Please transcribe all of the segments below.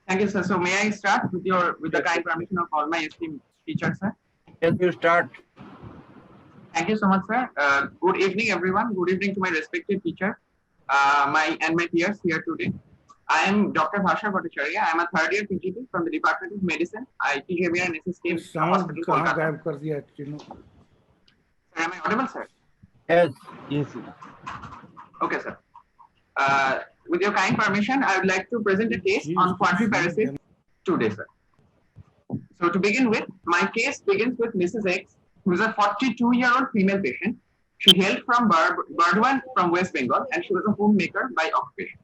Thank you, sir. So may I start with the kind permission of all my esteemed teachers, sir? Yes, you start. Thank you so much, sir. Good evening, everyone. Good evening to my respective teachers, my peers here today. I am Dr. Bhasha Bhattacharya. I am a third year PGT from the Department of Medicine, ITGBR and SSK Hospital, Kolkata. Sir, am I audible, sir? Yes. Yes. Okay, sir. With your kind permission, I would like to present a case on quadriparasite today, sir. So to begin with, my case begins with Mrs. X, who is a 42-year-old female patient. She hailed from Burdwan from West Bengal, and she was a homemaker by occupation.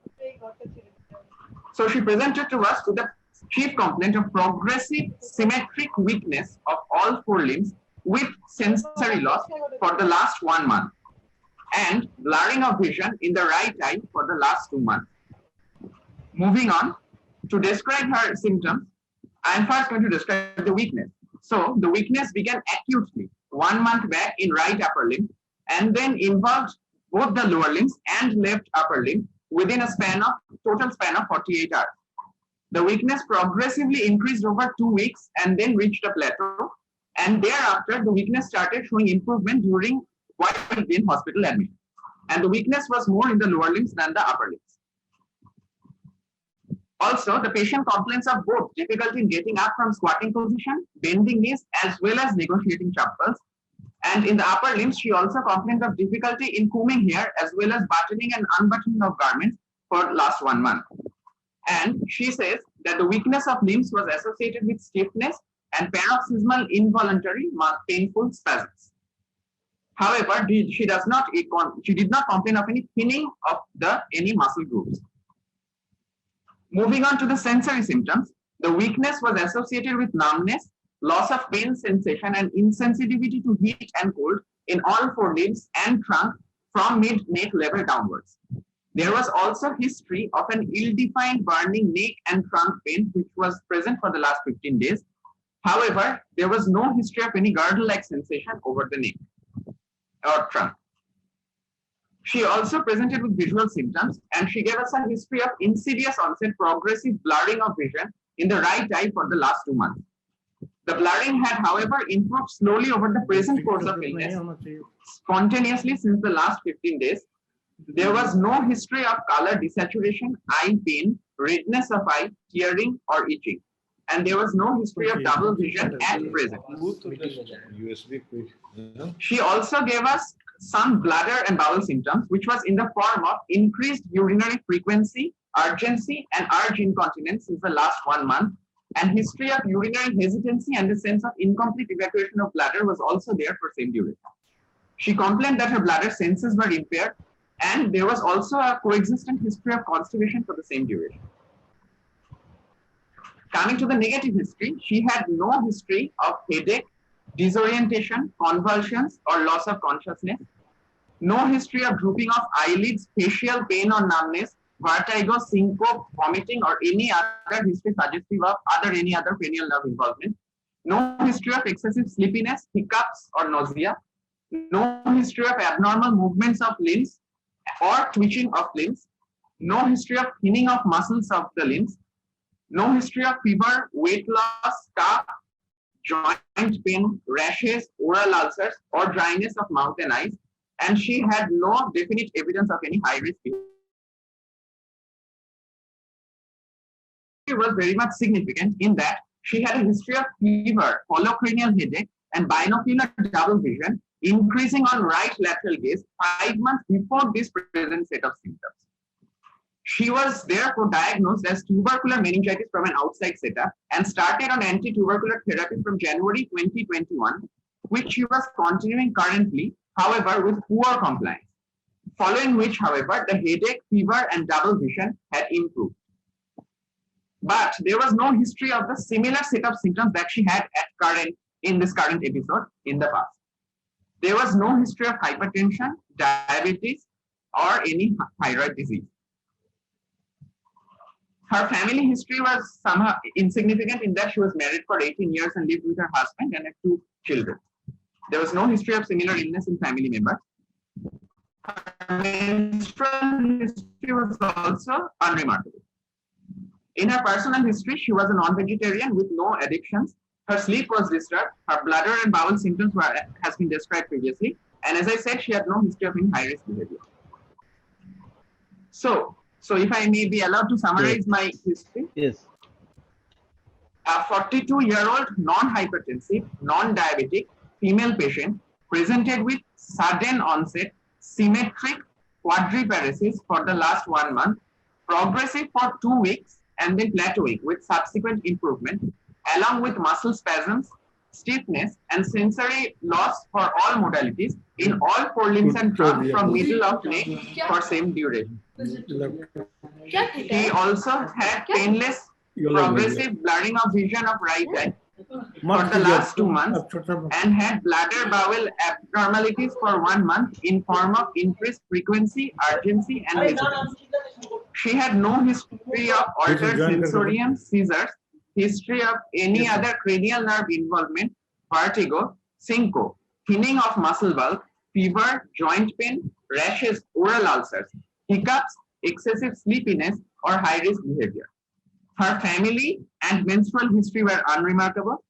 So she presented to us with the chief complaint of progressive symmetric weakness of all four limbs with sensory loss for the last 1 month and blurring of vision in the right eye for the last 2 months. Moving on, to describe her symptoms, I am first going to describe the weakness. So the weakness began acutely 1 month back in right upper limb and then involved both the lower limbs and left upper limb within a total span of 48 hours. The weakness progressively increased over 2 weeks and then reached a plateau. And thereafter, the weakness started showing improvement during while in hospital admission. And the weakness was more in the lower limbs than the upper limbs. Also, the patient complains of both difficulty in getting up from squatting position, bending knees, as well as negotiating chappals. And in the upper limbs, she also complains of difficulty in combing hair, as well as buttoning and unbuttoning of garments for last 1 month. And she says that the weakness of limbs was associated with stiffness and paroxysmal involuntary painful spasms. However, she did not complain of any thinning of any muscle groups. Moving on to the sensory symptoms, the weakness was associated with numbness, loss of pain sensation, and insensitivity to heat and cold in all four limbs and trunk from mid-neck level downwards. There was also history of an ill-defined burning neck and trunk pain, which was present for the last 15 days. However, there was no history of any girdle-like sensation over the neck or trunk. She also presented with visual symptoms, and she gave us a history of insidious onset progressive blurring of vision in the right eye for the last 2 months. The blurring had, however, improved slowly over the present course of illness, spontaneously since the last 15 days. There was no history of color desaturation, eye pain, redness of eye, tearing, or itching. And there was no history of double vision at present. She also gave us some bladder and bowel symptoms, which was in the form of increased urinary frequency, urgency, and urge incontinence since the last 1 month. And history of urinary hesitancy and the sense of incomplete evacuation of bladder was also there for same duration. She complained that her bladder senses were impaired, and there was also a coexistent history of constipation for the same duration. Coming to the negative history, she had no history of headache, disorientation, convulsions, or loss of consciousness. No history of drooping of eyelids, facial pain or numbness, vertigo, syncope, vomiting, or any other history suggestive of any other cranial nerve involvement. No history of excessive sleepiness, hiccups, or nausea. No history of abnormal movements of limbs or twitching of limbs. No history of thinning of muscles of the limbs. No history of fever, weight loss, cough, joint pain, rashes, oral ulcers, or dryness of mouth and eyes. And she had no definite evidence of any high risk. It was very much significant in that she had a history of fever, holocranial headache, and binocular double vision, increasing on right lateral gaze 5 months before this present set of symptoms. She was therefore diagnosed as tubercular meningitis from an outside setup and started on anti-tubercular therapy from January 2021, which she was continuing currently, however, with poor compliance. Following which, however, the headache, fever, and double vision had improved. But there was no history of the similar set of symptoms that she had in this current episode in the past. There was no history of hypertension, diabetes, or any thyroid disease. Her family history was somehow insignificant in that she was married for 18 years and lived with her husband and had 2 children. There was no history of similar illness in family members. Her menstrual history was also unremarkable. In her personal history, she was a non-vegetarian with no addictions. Her sleep was disturbed. Her bladder and bowel symptoms has been described previously. And as I said, she had no history of any high-risk behavior. So if I may be allowed to summarize my history. Yes. A 42-year-old non-hypertensive, non-diabetic female patient presented with sudden onset symmetric quadriparesis for the last 1 month, progressive for 2 weeks, and then plateauing with subsequent improvement, along with muscle spasms, stiffness, and sensory loss for all modalities in all 4 limbs and trunk from middle of neck for same duration. He also had painless progressive blurring of vision of right eye for the last 2 months and had bladder bowel abnormalities for 1 month in form of increased frequency, urgency, and hesitancy. She had no history of altered sensorium, seizures, history of any other cranial nerve involvement, vertigo, syncope, thinning of muscle bulk, fever, joint pain, rashes, oral ulcers, hiccups, excessive sleepiness, or high-risk behavior. Her family and menstrual history were unremarkable.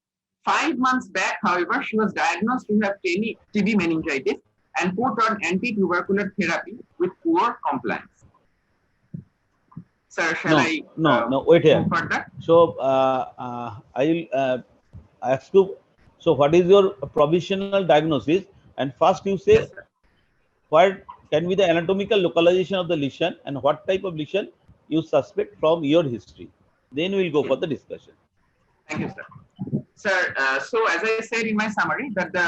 5 months back, however, she was diagnosed to have TB meningitis and put on anti-tubercular therapy with poor compliance. Sir, shall I wait here. move further? So I will ask you. So what is your provisional diagnosis? And first you say Yes, sir. what can be the anatomical localization of the lesion and what type of lesion you suspect from your history. Then we will go for the discussion. Thank you, sir. Sir, so as I said in my summary, that the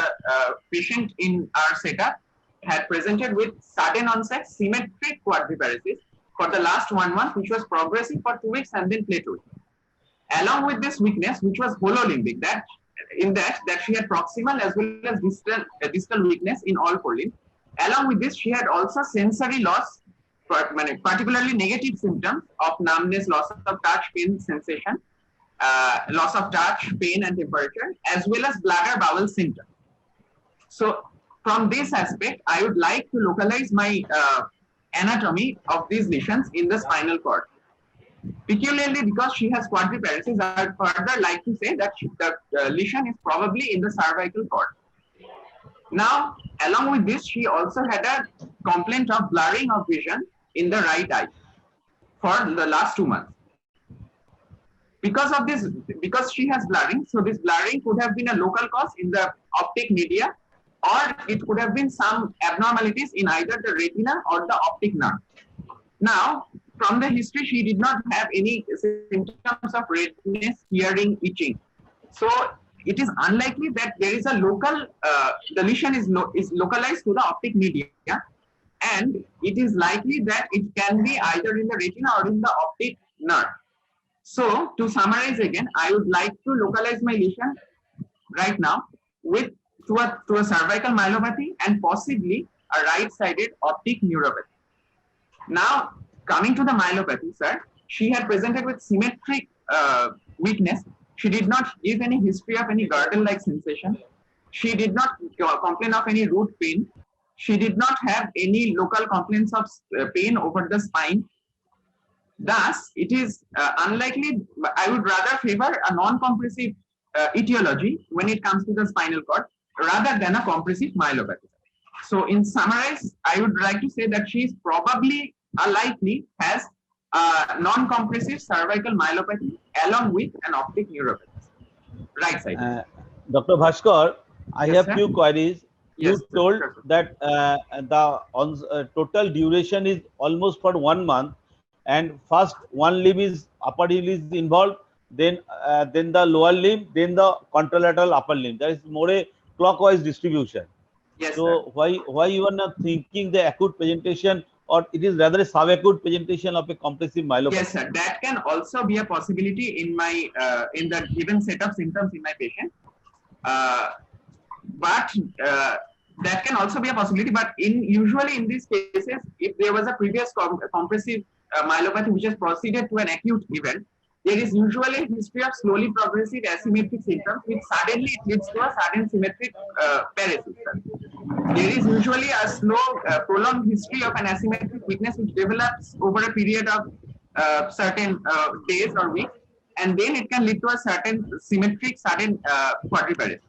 patient in our setup had presented with sudden onset symmetric quadriparesis for the last 1 month, which was progressive for 2 weeks and then plateauing. Along with this weakness, which was hololimbic, that she had proximal as well as distal weakness in all 4 limbs. Along with this, she had also sensory loss, particularly negative symptoms of numbness, loss of touch, pain, sensation, loss of touch, pain, and temperature, as well as bladder bowel symptoms. So, from this aspect, I would like to localize my anatomy of these lesions in the spinal cord. Peculiarly, because she has quadriparesis, I would further like to say that the lesion is probably in the cervical cord. Now, along with this, she also had a complaint of blurring of vision in the right eye for the last 2 months. Because of this, because she has blurring, so this blurring could have been a local cause in the optic media, or it could have been some abnormalities in either the retina or the optic nerve. Now, from the history, she did not have any symptoms of redness, hearing, itching. So, it is unlikely that there is a local, the lesion is localized to the optic media, and it is likely that it can be either in the retina or in the optic nerve. So, to summarize again, I would like to localize my lesion right now to a cervical myelopathy and possibly a right-sided optic neuropathy. Now, coming to the myelopathy, sir, she had presented with symmetric weakness. She did not give any history of any girdle-like sensation. She did not complain of any root pain. She did not have any local complaints of pain over the spine. Thus, it is unlikely. I would rather favor a non-compressive etiology when it comes to the spinal cord rather than a compressive myelopathy. So, in summarize, I would like to say that she is probably likely has non-compressive cervical myelopathy along with an optic neuropathy. Right side. Dr. Bhaskar, I Yes, have sir. few queries. Yes, You told sir. that the total duration is almost for 1 month, and first one limb is upper limb is involved, then the lower limb, then the contralateral upper limb. That is more a clockwise distribution. Yes, So sir. why you are not thinking the acute presentation, or it is rather a subacute presentation of a compressive myelopathy? Yes, sir. That can also be a possibility in my in the given set of symptoms in my patient. But that can also be a possibility. But usually in these cases, if there was a previous compressive myelopathy which has proceeded to an acute event, there is usually a history of slowly progressive asymmetric symptoms, which suddenly it leads to a sudden symmetric paresis. There is usually a slow, prolonged history of an asymmetric weakness which develops over a period of certain days or weeks, and then it can lead to a certain symmetric, sudden quadriparese.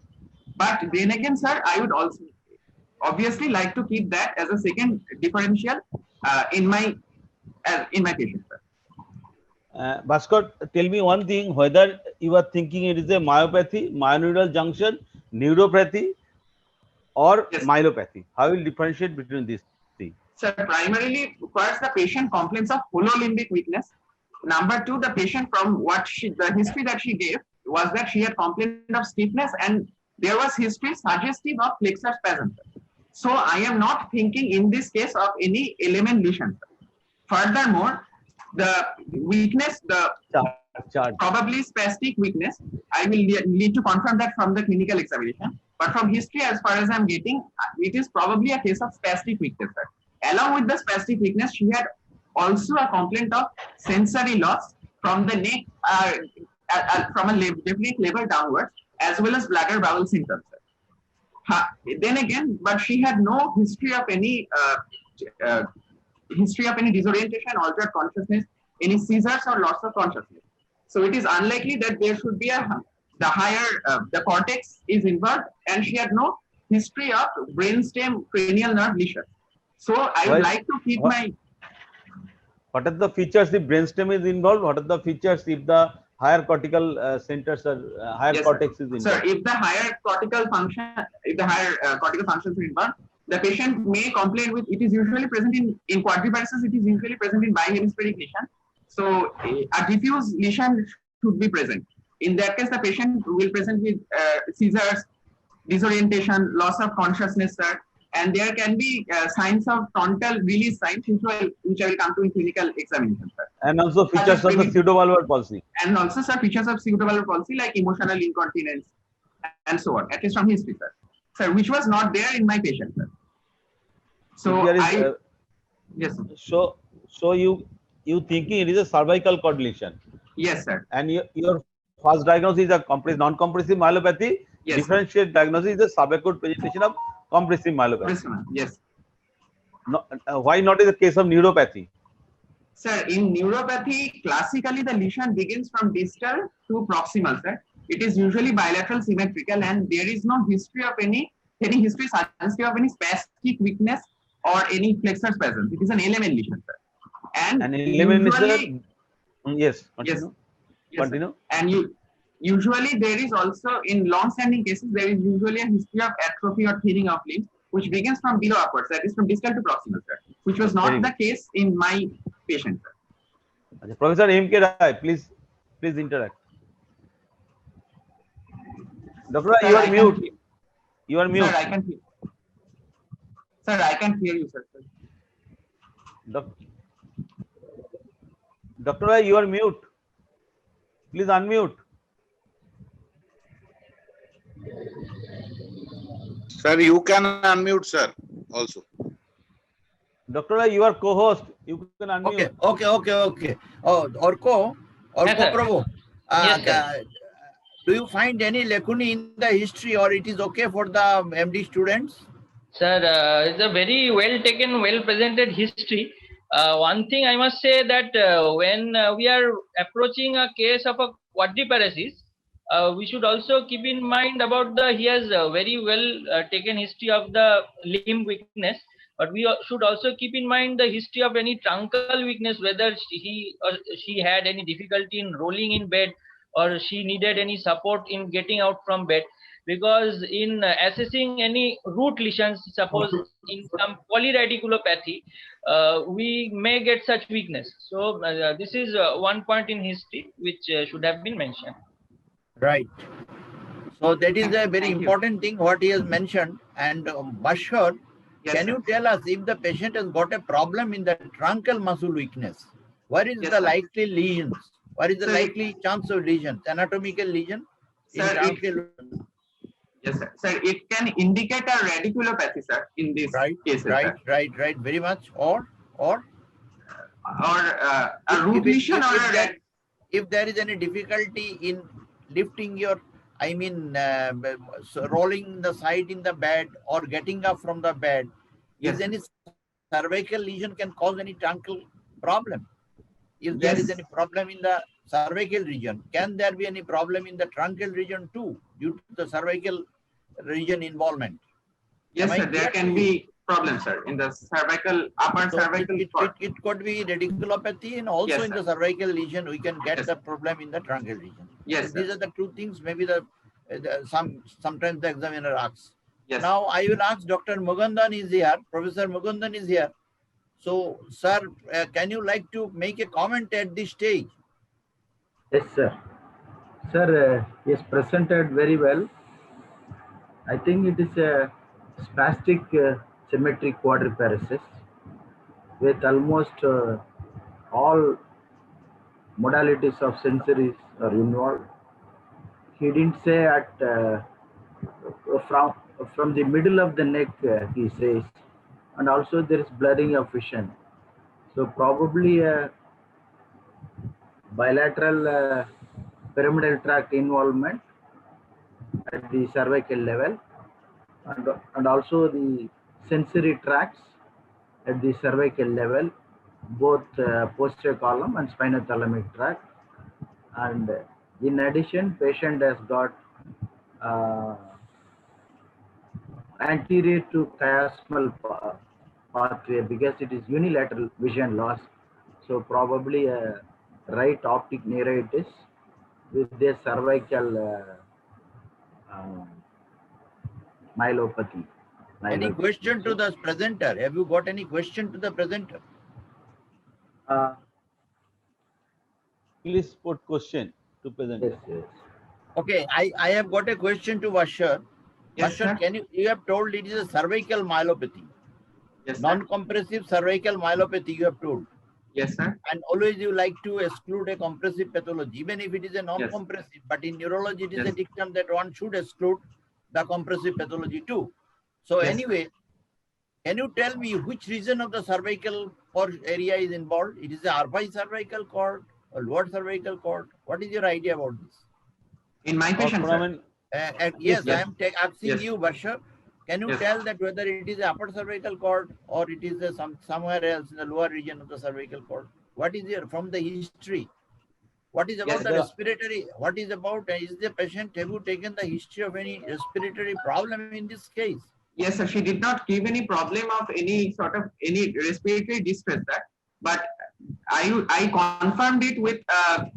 But then again, sir, I would also obviously like to keep that as a second differential in my patient, sir. Bhaskar, tell me one thing, whether you are thinking it is a myopathy, myoneural junction, neuropathy, or Yes. myelopathy. How will you differentiate between these three? Sir, primarily first the patient complains of hololimbic weakness. Number two, the patient from the history that she gave was that she had complained of stiffness and there was history suggestive of flexor spasm. So I am not thinking in this case of any element lesion. Furthermore, the weakness, the probably spastic weakness, I will need to confirm that from the clinical examination. But from history, as far as I'm getting, it is probably a case of spastic weakness. Along with the spastic weakness, she had also a complaint of sensory loss from the neck, from a definite level downwards, as well as bladder bowel symptoms. Then again, but she had no history of any disorientation, altered consciousness, any seizures or loss of consciousness. So it is unlikely that there should be the cortex is involved, and she had no history of brainstem cranial nerve lesion. So I would like to keep my. What are the features if brainstem is involved? What are the features if the higher cortical centers or higher cortex is involved? Sir, if the higher cortical functions are involved, the patient may complain with. It is usually present in quadriparesis. It is usually present in bihemispheric lesion. So a diffuse lesion should be present. In that case, the patient will present with seizures, disorientation, loss of consciousness, sir. And there can be signs of frontal release signs, which I will come to in clinical examination, sir. And also features of the pseudovalvular palsy. And also, sir, features of pseudovalvular palsy like emotional incontinence and so on, at least from history, sir. Sir, which was not there in my patient, sir. So yes, sir. So you thinking it is a cervical cord lesion? Yes, sir. And your first diagnosis is a non-compressive myelopathy. Yes, differentiate diagnosis is a subacute presentation of compressive myelopathy. Yes. No, why not in the case of neuropathy? Sir, in neuropathy, classically the lesion begins from distal to proximal, sir. It is usually bilateral symmetrical, and there is no history of any history suggestive of any spastic weakness or any flexor spasm. It is an element lesion, sir. And an element usually, yes. Continue. Yes. Continue. And usually there is also, in long-standing cases, there is usually a history of atrophy or thinning of limbs, which begins from below upwards, that is from distal to proximal, sir, which was not the case in my patient, sir. Professor M.K. Rai, please interact. Doctor, you are mute. You are mute. Sir, I can hear. Sir, I can hear you, sir. Dr. Rai, you are mute. Please unmute. Sir, you can unmute, sir, also. Dr. Rai, you are co-host. You can unmute. Okay. Oh, Orko Prabhu. Yes, do you find any lacunae in the history, or it is okay for the MD students? Sir, it's a very well taken, well presented history. One thing I must say that when we are approaching a case of a quadriparesis, we should also keep in mind about he has a very well taken history of the limb weakness, but we should also keep in mind the history of any truncal weakness, whether he or she had any difficulty in rolling in bed, or she needed any support in getting out from bed. Because in assessing any root lesions, suppose in some polyradiculopathy, we may get such weakness. So this is one point in history which should have been mentioned. Right. So that is a very important thing what he has mentioned. And Bhaskar, can you tell us if the patient has got a problem in the truncal muscle weakness? Where is the likely lesions? What is the likely chance of lesions? Anatomical lesion? Sir, yes, sir. Sir, it can indicate a radiculopathy, sir, in this case. Right. Very much. Or a root lesion, if there is any difficulty in lifting your, rolling the side in the bed or getting up from the bed, is any cervical lesion can cause any truncal problem? if there is Yes. any problem in the cervical region, can there be any problem in the truncal region too due to the cervical region involvement? Yes, Am I sir. There clear to can you? be problems, sir, in the cervical, upper So cervical cord. it could be radiculopathy, and also Yes, in sir. the cervical lesion, we can get Yes, the sir. problem in the truncal region. Yes, So sir. these are the two things maybe sometimes the examiner asks. Yes. Now I will ask Dr. Mugundan is here, Professor Mugundan is here. So, sir, can you like to make a comment at this stage? Yes, sir. Sir, he has presented very well. I think it is a spastic symmetric quadriparesis with almost all modalities of sensories are involved. He didn't say at from the middle of the neck, he says, and also there is blurring of vision. So probably a bilateral pyramidal tract involvement at the cervical level, and also the sensory tracts at the cervical level, both posterior column and spinothalamic tract. And in addition, patient has got anterior to chiasmal pathway because it is unilateral vision loss. So probably a right optic neuritis with their cervical myelopathy. Any question to the presenter? Have you got any question to the presenter? Please put question to present. Yes, yes. Okay, I have got a question to Vashar. Yes, Vashar, sir. you have told it is a cervical myelopathy, Yes, sir. non-compressive cervical myelopathy you have told. Yes, sir. And always you like to exclude a compressive pathology, even if it is a non-compressive. But in neurology, it is a Yes. dictum that one should exclude the compressive pathology too. So Yes. anyway, can you tell me which region of the cervical area is involved? It is the R5 cervical cord or lower cervical cord? What is your idea about this? In my patient, sir. Foramen, Yes, yes. I am asking Yes. you, Bashar. Can you Yes. tell that whether it is the upper cervical cord or it is somewhere else in the lower region of the cervical cord? What is your from the history? What is about Yes, the the- respiratory? What is about? Is the patient have you taken the history of any respiratory problem in this case? Yes, sir. She did not give any problem of any sort of any respiratory distress, sir. But I confirmed it with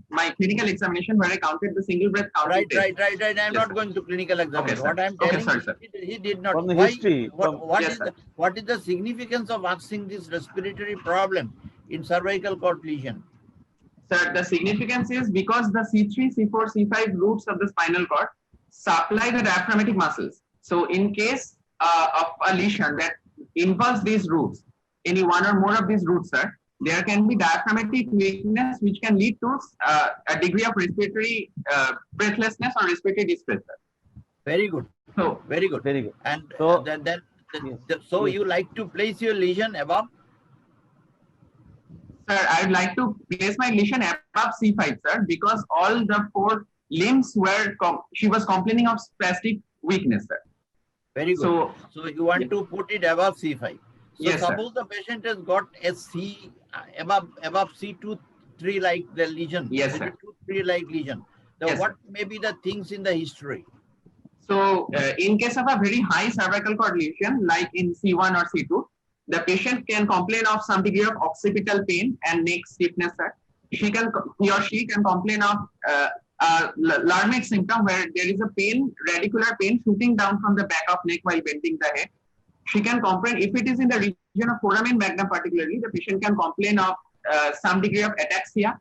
my clinical examination where I counted the single breath counting Right. test. I'm Yes, not sir. going to clinical examiner. sir. What I'm Okay, telling, sorry, sir. he did not. From the Why? history, Yes, sir. What is the significance of asking this respiratory problem in cervical cord lesion? Sir, the significance is because the C3, C4, C5 roots of the spinal cord supply the diaphragmatic muscles. So in case of a lesion that involves these roots, any one or more of these roots, sir, there can be diaphragmatic weakness which can lead to a degree of respiratory breathlessness or respiratory distress, sir. Very good. So, Very good. very good. And So- so Yes. you like to place your lesion above? sir, I would like to place my lesion above C5, sir, because all the four limbs were, she was complaining of spastic weakness, sir. Very good. So, So you want to put it above C5. So Yes, sir. suppose the patient has got a C above C2, 3 like the lesion. Yes, sir. C2, 3 like lesion. Then Yes, what may be the things in the history? So, in case of a very high cervical cord lesion, like in C1 or C2, the patient can complain of some degree of occipital pain and neck stiffness, sir. He or she can complain of Lhermitte symptom where there is a pain, radicular pain shooting down from the back of neck while bending the head. She can complain, if it is in the region of foramen magnum particularly, the patient can complain of some degree of ataxia,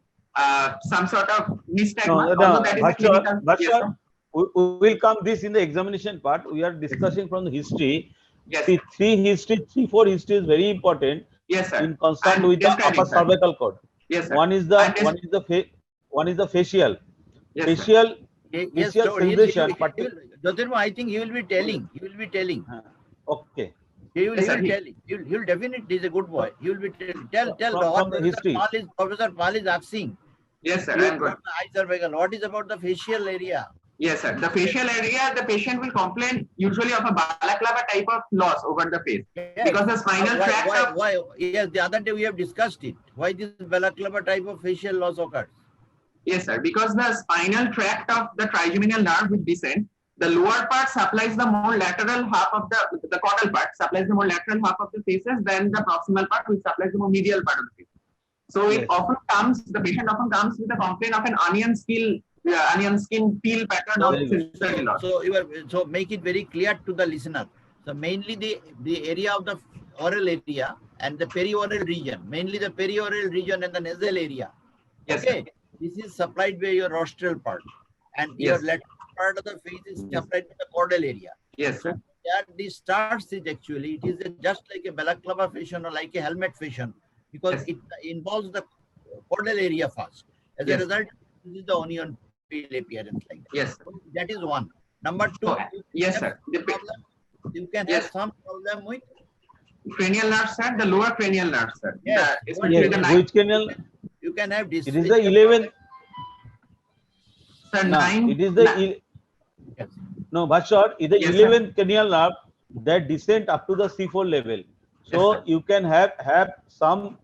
some sort of nystagma. although that is a clinical- Bashar, Yes, sir. we will come this in the examination part. We are discussing from the history. Yes, See, sir. 3-4 history is very important Yes, sir. in concern I'm with the describing, upper sir. cervical cord. Yes, sir. One is the I'm one is the facial. Yes, sir. Facial Yes, facial so sensation. Jyotirma, I think he will be telling. He will be telling. Okay. He will Yes, sir, tell. He'll definitely is a good boy. He will be tell. From the history. Professor Pal is asking. Yes, sir. You I'm good. got the eye cervical. What is about the facial area? Yes, sir. The facial area, the patient will complain usually of a balaclava type of loss over the face. Yes. Because the spinal tract of, Why? Yes, the other day we have discussed it. Why this balaclava type of facial loss occurs? yes, sir. Because the spinal tract of the trigeminal nerve will descend. The lower part supplies the more lateral half of the caudal part supplies the more lateral half of the faces than the proximal part, which supplies the more medial part of the face. So it Yes. often comes, the patient often comes with a complaint of an onion skin peel pattern of Very good. sensory loss. So make it very clear to the listener. So mainly the area of the oral area and the perioral region, mainly the perioral region and the nasal area. Yes, Okay, this is supplied by your rostral part, and your Yes. lateral part of the face is Yes. supplied by the caudal area. Yes, So sir. where this starts is actually it is just like a balaclava fashion or like a helmet fashion, because Yes. it involves the caudal area first. As a Yes. result, this is the onion peel appearance like that. Yes. That is one. Number two, So, you yes, have sir. some problem, you can Yes. have some problem with Cranial nerve, sir. The lower cranial nerve, sir. Yes. Especially the Yes, ninth. which canal? you can have this. It is the 11th. Sir, No, nine. it is the Yes. no, Bhashar, is the Yes, sir. 11th cranial nerve that descend up to the C4 level. So Yes, sir. you can have some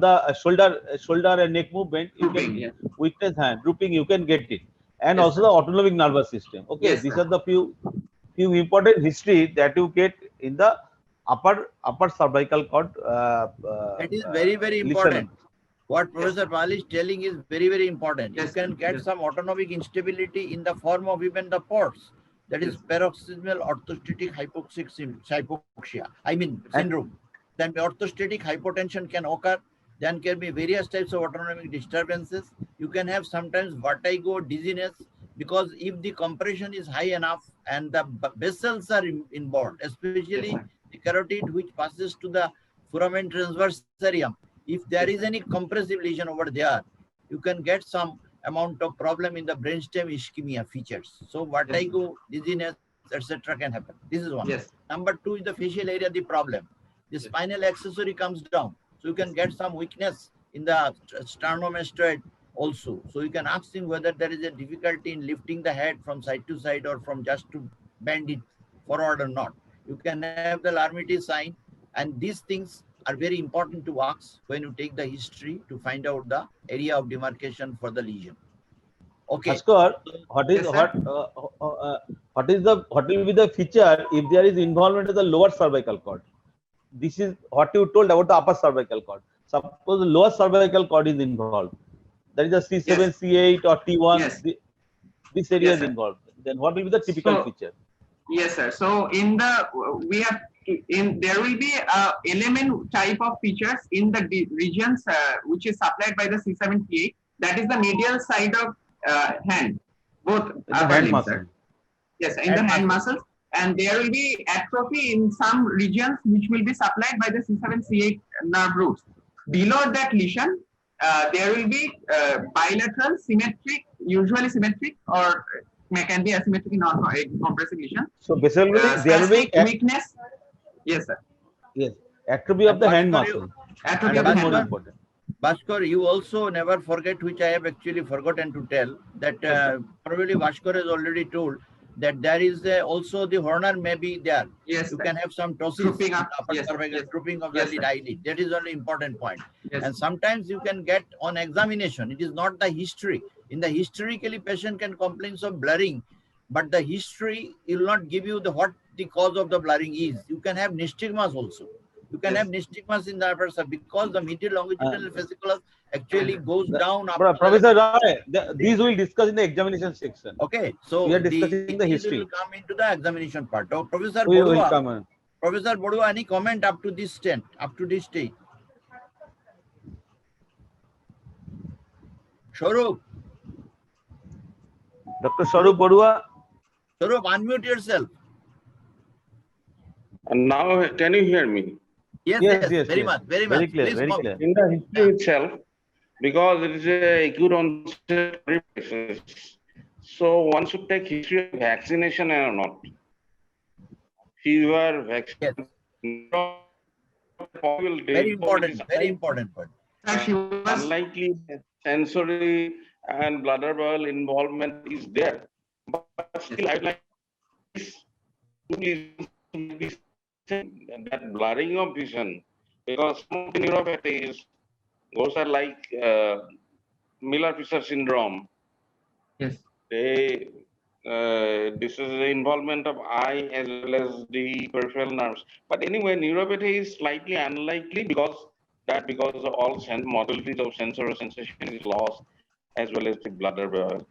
shoulder and neck movement. You Drooping, can yes. weakness hand drooping. You can get it, and Yes, also sir. the autonomic nervous system. Okay, Yes, these sir. are the few important history that you get in the upper cervical cord. That is very, very lesion. important. What Professor Pal is telling is very, very important. Yes, You can get yes. some autonomic instability in the form of even the POTS. That is Yes. paroxysmal orthostatic hypoxia. I mean syndrome. Then orthostatic hypotension can occur. Then can be various types of autonomic disturbances. You can have sometimes vertigo, dizziness, because if the compression is high enough and the vessels are involved, especially Yes, sir. the carotid which passes to the foramen transversarium. If there Yes, is any compressive lesion over there, you can get some amount of problem in the brainstem ischemia features. So vertigo, dizziness, etc. can happen. This is one. Yes. Number two is the facial area, the problem. The Yes. spinal accessory comes down. So you can get some weakness in the sternomastoid also. So you can ask him whether there is a difficulty in lifting the head from side to side or from just to bend it forward or not. You can have the Larmitti sign, and these things are very important to ask when you take the history to find out the area of demarcation for the lesion. Okay. Bhaskar, what Yes, sir. what will be the feature if there is involvement of the lower cervical cord? This is what you told about the upper cervical cord. Suppose the lower cervical cord is involved. There is a C7, Yes. C8 or T1. Yes. This area Yes, is sir. involved. Then what will be the typical So- feature? Yes, sir. So there will be element type of features in the regions which is supplied by the C7, C8. That is the medial side of hand, both In the upper hand limbs, muscle. sir. Yes, in the hand muscles. And there will be atrophy in some regions which will be supplied by the C7, C8 nerve roots. Below that lesion, there will be bilateral, symmetric, usually symmetric, or can be asymmetric in compressive lesion. So basically, there will be Spastic weakness. Yes, sir. yes, atrophy of the hand Bhaskar, muscle. Atrophy That of the is hand more muscle. important. Bhaskar, you also never forget, which I have actually forgotten to tell, that probably Bhaskar has already told that there is also the Horner may be there. Yes, You sir. can have some ptosis, Drooping up. upper Yes, cervical, yes. drooping of Yes, the sir. eyelid. That is only important point. Yes. And sometimes you can get on examination. It is not the history. In the historically, patient can complain of blurring, but the history will not give you what the cause of the blurring is. You can have nystagmus also. You can Yes. have nystagmus in the upper side because the medial longitudinal fasciculus actually goes down. Professor Rai, these we will discuss in the examination section. Okay, so We are discussing the these history. will come into the examination part. Oh, Professor We will Bodua, come on. Professor Bodua, any comment up to this stage? Sharup, Dr. Sarup Bodua. Sharup, unmute yourself. And now, can you hear me? Yes, Yes, yes, yes, very yes. much, very Very much. clear, Please very come. clear. In the history itself, because it is a acute onset basis, so one should take history of vaccination or not. Fever, vaccine. Very important point. Sir, she was Unlikely sensory and bladder bowel involvement is there. But still, I would like that blurring of vision, because some of the neuropathies, those are like Miller-Fisher syndrome. Yes. This is the involvement of eye as well as the peripheral nerves. But anyway, neuropathy is slightly unlikely because all modalities of sensory sensation is lost, as well as the bladder bowel.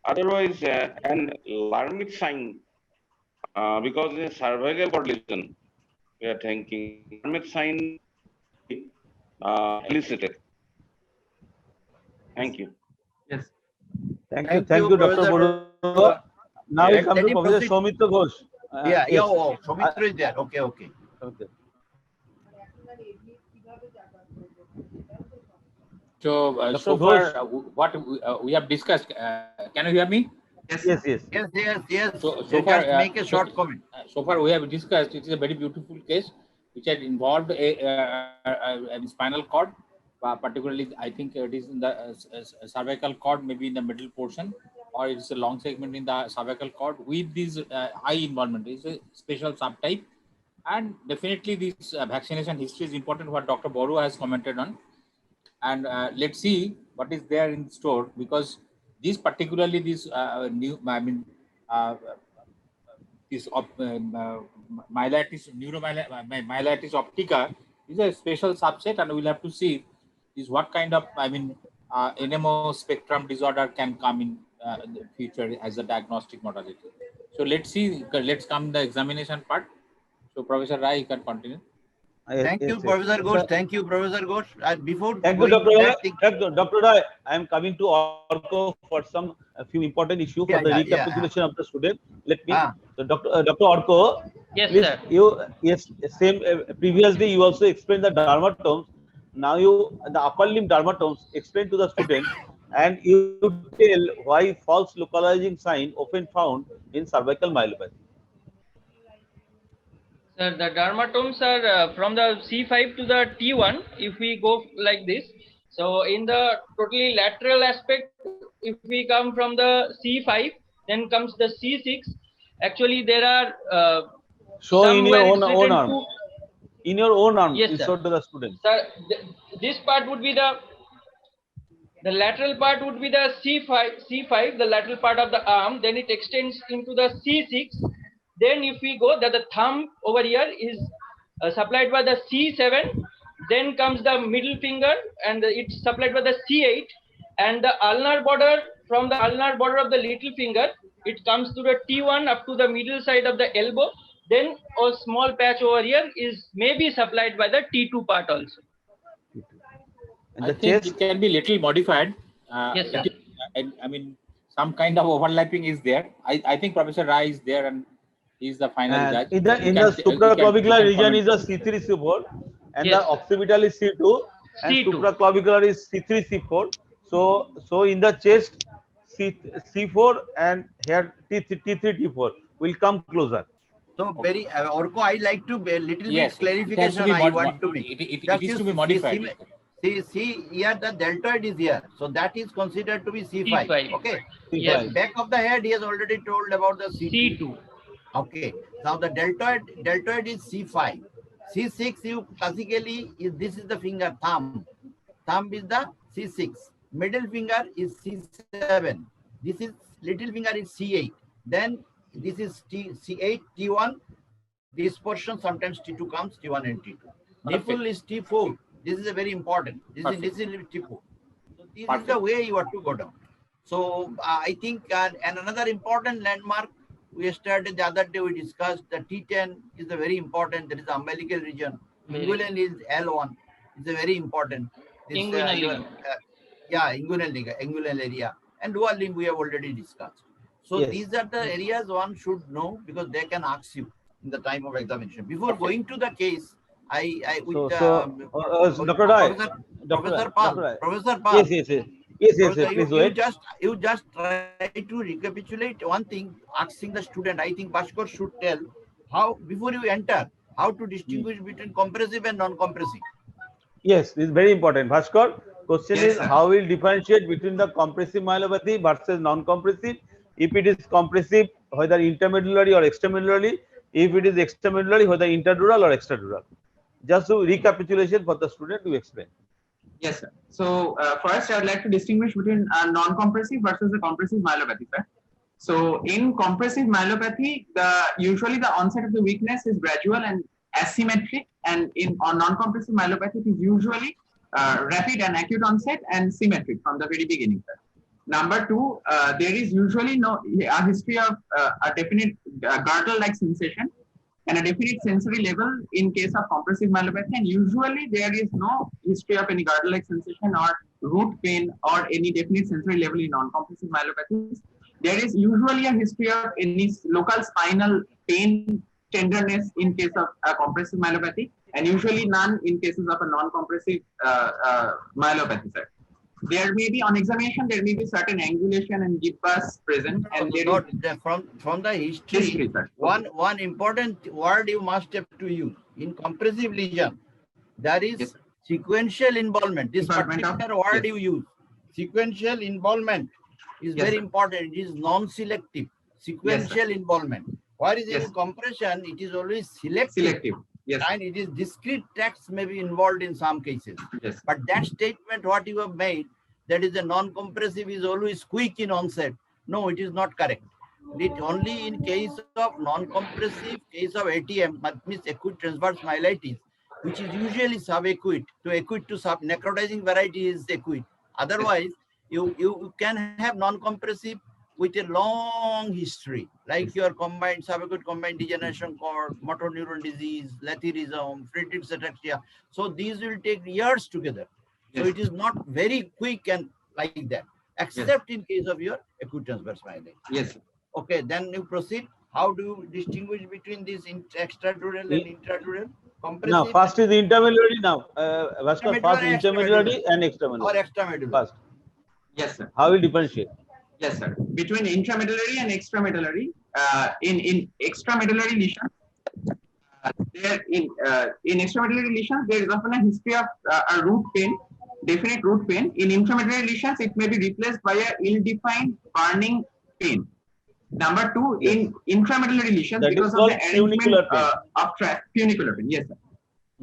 Otherwise, an alarmic sign, because in cervical cord lesion, we are thinking alarmic sign elicited. Thank you. Yes. Thank Thank you, you, Dr. Professor. Boru. Now we come Let to him Professor proceed. Soumitra Ghosh. Yeah, Yes. oh, Soumitra is there. Okay. Okay. So, Dr. so far, Ghosh. what we have discussed, can you hear me? Yes. Yes. So Just far, make a short comment. So far, we have discussed, it is a very beautiful case which had involved a spinal cord, particularly, I think it is in the cervical cord, maybe in the middle portion, or it's a long segment in the cervical cord with this eye involvement. It's a special subtype. And definitely this vaccination history is important, what Dr. Boru has commented on. And let's see what is there in store, because this particularly this new, I mean, this myelitis optica is a special subset, and we'll have to see is what kind of, I mean, NMO spectrum disorder can come in the future as a diagnostic modality. So let's see. Let's come the examination part. So Professor Rai, you can continue. Thank you, Professor Ghosh. Thank you, Professor Ghosh. Before Thank you, going to that thing, Dr. Rai. I am coming to Orko for a few important issues for the recapitulation of the student. Let me, so Dr. Orko. Yes, please, sir. Previously you also explained the dermatomes. Now the upper limb dermatomes, explain to the student, and you tell why false localizing sign often found in cervical myelopathy. Sir, the dermatomes are from the C5 to the T1, if we go like this. So in the totally lateral aspect, if we come from the C5, then comes the C6. Actually, there are show in your own arm. To, in your own arm, yes, you sir. show to the student. Sir, this part would be the lateral part would be the C5, the lateral part of the arm. Then it extends into the C6. Then if we go, that the thumb over here is supplied by the C7. Then comes the middle finger, and it's supplied by the C8. And the ulnar border, from the ulnar border of the little finger, it comes to the T1 up to the middle side of the elbow. Then a small patch over here is maybe supplied by the T2 part also. And I think it can be little modified. Yes, sir. I mean, some kind of overlapping is there. I think Professor Rai is there, and he's the final judge. In the supraclavicular region is a C3, C4, and yes, the occipital is C2, and C2. supraclavicular is C3, C4. So in the chest, C4, and here T3, T4 will come closer. So very Orko, I like to a little bit clarification. I want to make. It is to be modified. See here the deltoid is here, so that is considered to be C5. C5. Okay. Yes. Back of the head, he has already told about the C2. Okay. Now the deltoid is C5. C6 you classically this is the finger thumb. Thumb is the C6. Middle finger is C7. This is little finger is C8. Then this is C8, T1. This portion sometimes T2 comes, T1 and T2. Nipple is T4. This is a very important. This is T4. So this is the way you have to go down. So I think and another important landmark we started the other day we discussed the T10 is a very important. That is the umbilical region. Inguinal is L1. It's a very important. This, inguinal inguinal area. And dual limb we have already discussed. So these are the areas one should know because they can ask you in the time of examination. Before going to the case, Dr. Rai, Professor Pal. Yes, please go ahead. You just try to recapitulate one thing, asking the student. I think Bhaskar should tell how, before you enter, how to distinguish between compressive and non-compressive. Yes, this is very important. Bhaskar, Question Yes, is sir. how will differentiate between the compressive myelopathy versus non-compressive? If it is compressive, whether intermedullary or extramedullary. If it is extramedullary, whether interdural or extradural. Just to recapitulation for the student to explain. Yes, sir. So first, I would like to distinguish between non-compressive versus the compressive myelopathy, sir. So in compressive myelopathy, usually the onset of the weakness is gradual and asymmetric, and in non-compressive myelopathy, it is usually rapid and acute onset and symmetric from the very beginning, sir. Number two, there is usually a history of a definite girdle-like sensation and a definite sensory level in case of compressive myelopathy, and usually there is no history of any girdle-like sensation or root pain or any definite sensory level in non-compressive myelopathies. There is usually a history of any local spinal pain, tenderness in case of a compressive myelopathy, and usually none in cases of a non-compressive myelopathy, sir. There may be on examination, there may be certain angulation and gibbous present, and from the history, sir. one important word you must have to use in compressive lesion. There is Yes. sequential involvement. This Involvement of- particular word yes. you use, sequential involvement, is Yes, very sir. important. It is non-selective. Sequential involvement. Whereas Yes. in compression, it is always selective. Selective. Yes. And it is discrete tracts may be involved in some cases. Yes. But that statement, what you have made, that is a non-compressive is always quick in onset. No, it is not correct. It only in case of non-compressive, case of ATM, that means acute transverse myelitis, which is usually subacute. To acute to sub necrotizing variety is acute. Otherwise, you can have non-compressive with a long history, like your combined subacute combined degeneration cord, motor neuron disease, letharism, Friedreich's ataxia. So these will take years together. So Yes. it is not very quick and like that, except in case of your acute transverse myelitis. Yes, sir. Okay, then you proceed. How do you distinguish between this extradural and intradural? Compressive Now, first is intermedullary. Now, Bhaskar, first Intermedullary, intermedullary and or extramedullary. extramedullary. First, Yes, sir. how will differentiate? Yes, sir. Between intramedullary and extramedullary, in extramedullary lesions, in extramedullary lesions, there is often a history of a root pain, definite root pain. In intramedullary lesions, it may be replaced by a ill-defined burning pain. Number two, in intramedullary lesions, That is because of called the arrangement funicular pain. of funicular pain. Yes, sir.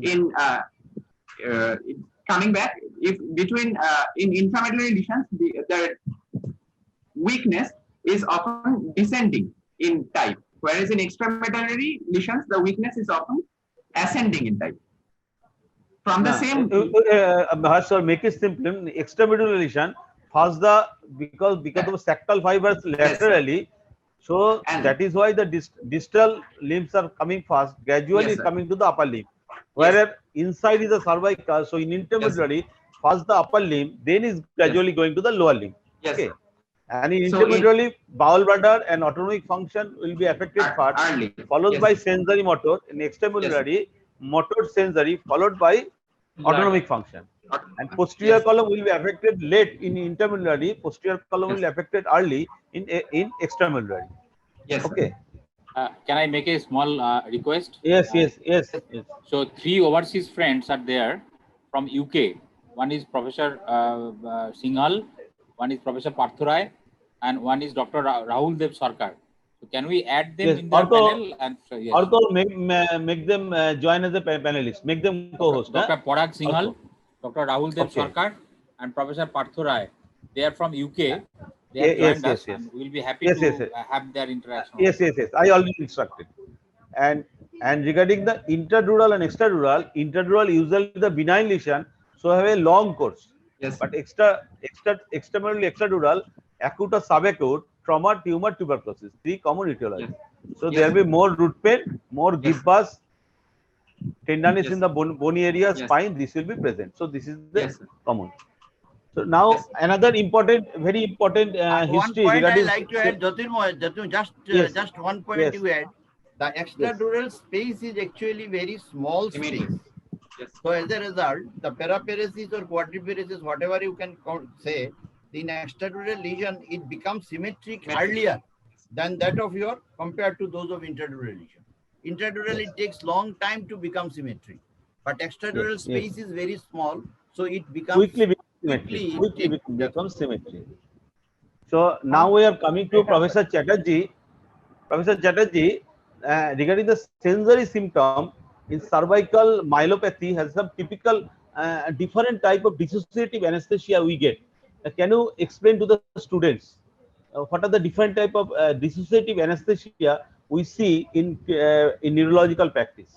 In coming back, if between in intramedullary lesions, the weakness is often descending in type, whereas in extramedullary lesions, the weakness is often ascending in type. From the same, Bhaskar, make it simple. In extramedullary lesion, first because of sacral fibers laterally, so And- that is why the distal limbs are coming fast, gradually Yes, sir. coming to the upper limb. Whereas inside is the cervical, so in intermediary, first the upper limb, then is gradually going to the lower limb. yes, Okay. sir. And in So intermediary, bowel bladder and autonomic function will be affected first, early, followed yes, by sir. sensory motor. In extramedullary, motor sensory, folled by autonomic function. And posterior Yes. column will be affected late in intermedullary, posterior column will be affected early in extramedullary. Yes, sir. Okay. Can I make a small request? Yes. So 3 overseas friends are there from UK. One is Professor Singhal, one is Professor Parthurai, and one is Dr. Rahul Dev Sarkar. So can we add them Yes, in the also- panel? And so, yes. Also make them join as a panelist. Make them co-host. Dr. Parag Singhal, Also. Dr. Rahul Dev Okay. Sarkar, and Professor Parthurai. They are from UK. They Yes, have joined yes, us, yes. and we'll be happy Yes, to yes. have their interaction. Yes. I already instructed. And regarding the intradural and extradural, usually the benign lesion, so have a long course. Yes, But extramedullary, extradural, acute or subacute, trauma, tumor, tuberculosis, 3 common etiology. Yes. So Yes, there will be more root pain, more Yes. gibbous, tenderness Yes. in the bony area, Yes. spine. This will be present. So this is the Yes, sir. common. So now Yes. another very important One history point I regarding. like to add, Jyotirmoy, Yes. just one point Yes. you add. The extradural space is actually very small space. Immediate. Yes. So as a result, the paraparesis or quadriparesis, whatever you can say, in extradural lesion, it becomes symmetric earlier than that of your compared to those of intradural lesion. Intradural, it takes long time to become symmetric, but extradural Yes. space is very small, so it becomes Quickly Symmetry. quickly Quickly becomes symmetry. So now we are coming to Professor Chatterjee. Professor Chatterjee, regarding the sensory symptom in cervical myelopathy has some typical different type of dissociative anesthesia we get. Can you explain to the students what are the different type of dissociative anesthesia we see in neurological practice?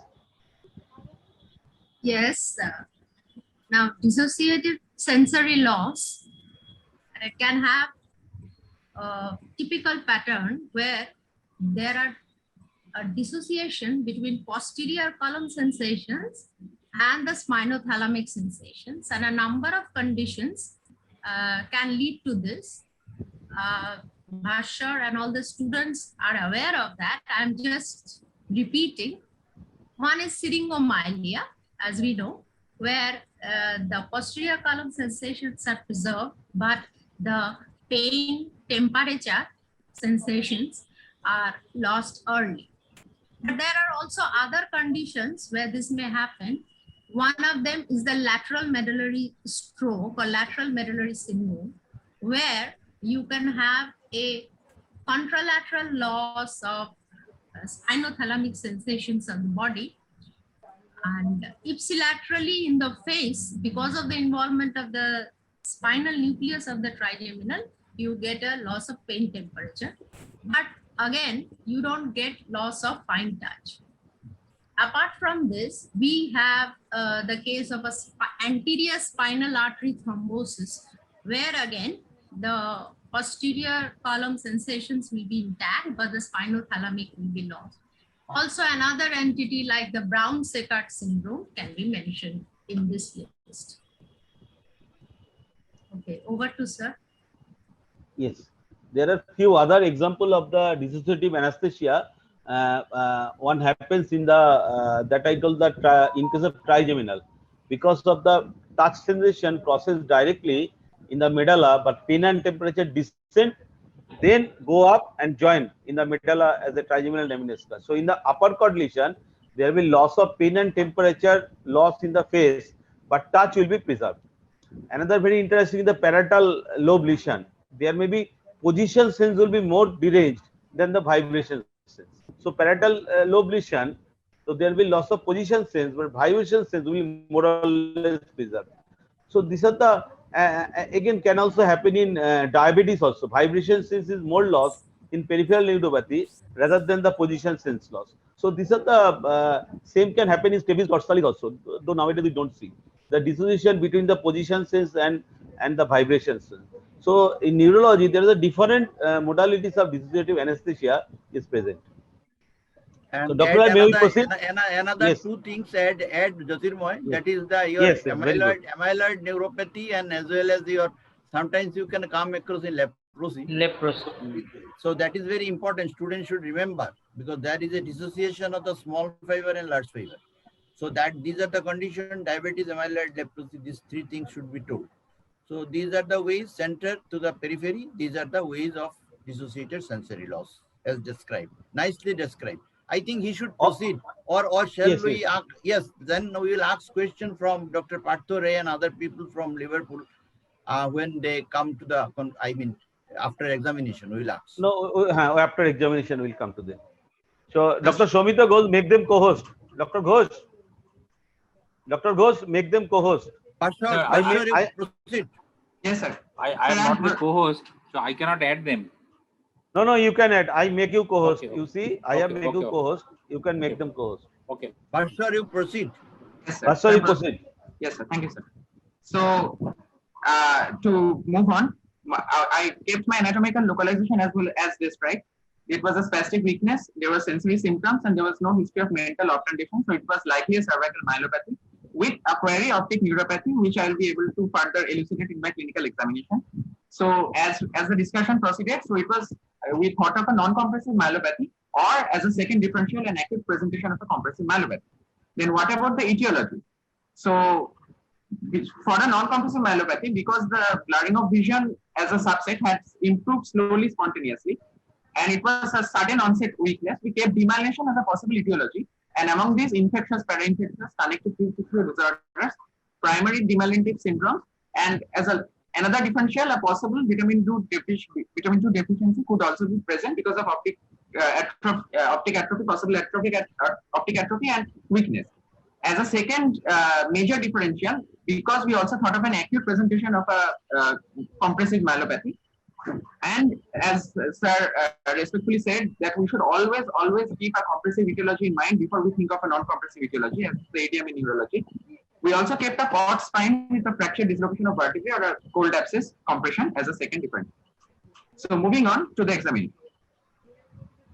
Yes. Now, dissociative sensory loss can have a typical pattern where there are a dissociation between posterior column sensations and the spinothalamic sensations, and a number of conditions can lead to this. Bashar and all the students are aware of that. I'm just repeating. One is syringomyelia, as we know, where the posterior column sensations are preserved, but the pain, temperature sensations are lost early. But there are also other conditions where this may happen. One of them is the lateral medullary stroke or lateral medullary syndrome, where you can have a contralateral loss of spinothalamic sensations of the body, and ipsilaterally in the face, because of the involvement of the spinal nucleus of the trigeminal, you get a loss of pain temperature. But again, you don't get loss of fine touch. Apart from this, we have the case of anterior spinal artery thrombosis, where again, the posterior column sensations will be intact, but the spinothalamic will be lost. Also, another entity like the Brown-Séquard syndrome can be mentioned in this list. Okay, over to sir. Yes, there are few other example of the dissociative anesthesia. One happens in the that I told that in case of trigeminal, because of the touch sensation processed directly in the medulla, but pain and temperature descend, then go up and join in the medulla as a trigeminal lemniscus. So in the upper cord lesion, there will be loss of pain and temperature loss in the face, but touch will be preserved. Another very interesting is the parietal lobe lesion. There may be position sense will be more deranged than the vibration sense. So parietal lobe lesion, so there will be loss of position sense, but vibration sense will be more or less preserved. So these are the again can also happen in diabetes also. Vibration sense is more lost in peripheral neuropathy rather than the position sense loss. So these are the same can happen in stapes dorsalis also, though nowadays we don't see the dissociation between the position sense and the vibration sense. So in neurology, there is a different modalities of dissociative anesthesia is present. And so Dr. Rai, may we proceed? Another Yes. two things add Jyotirmoy, Yes. that is the your Yes, yes, very good. amyloid neuropathy, and as well as your sometimes you can come across in leprosy. Leprosy. So that is very important. Students should remember, because there is a dissociation of the small fiber and large fiber. So that these are the conditions: diabetes, amyloid, leprosy. These three things should be told. So these are the ways center to the periphery. These are the ways of dissociated sensory loss as described. Nicely described. I think he should proceed, or shall Yes, we? yes. Ask, yes. Then we will ask question from Dr. Partho Ray and other people from Liverpool when they come to the. I mean, after examination, we will ask. No, after examination we'll come to them. So Dr. Shomita Ghosh, make them co-host. Dr. Ghosh, make them co-host. Partho, proceed. Yes, sir. I am not the co-host, so I cannot add them. No, you can add. I make you co-host. Okay, You see, I have make you co-host. You can make them co-host. Okay. Partho, you proceed. Yes, sir. Sir, you proceed. Yes, sir. Thank you, sir. So, to move on, I kept my anatomical localization as well as described. It was a spastic weakness. There were sensory symptoms, and there was no history of mental obtundation. So, it was likely a cervical myelopathy with a query optic neuropathy, which I will be able to further elucidate in my clinical examination. So, as the discussion proceeded, so it was we thought of a non-compressive myelopathy, or as a second differential and acute presentation of a compressive myelopathy. Then what about the etiology? So for a non-compressive myelopathy, because the blurring of vision as a subset had improved slowly, spontaneously, and it was a sudden onset weakness, we kept demyelination as a possible etiology. And among these infectious, parainfectious, connective tissue disorders, primary demyelinative syndrome, And as another differential, a possible vitamin D deficiency could also be present because of optic atrophy, possible optic atrophy and weakness. As a second major differential, because we also thought of an acute presentation of a compressive myelopathy, and as sir respectfully said, that we should always keep a compressive etiology in mind before we think of a non-compressive etiology, as the ADM in neurology. We also kept a port spine with a fracture dislocation of vertebrae or a cold abscess compression as a second difference. So moving on to the examination.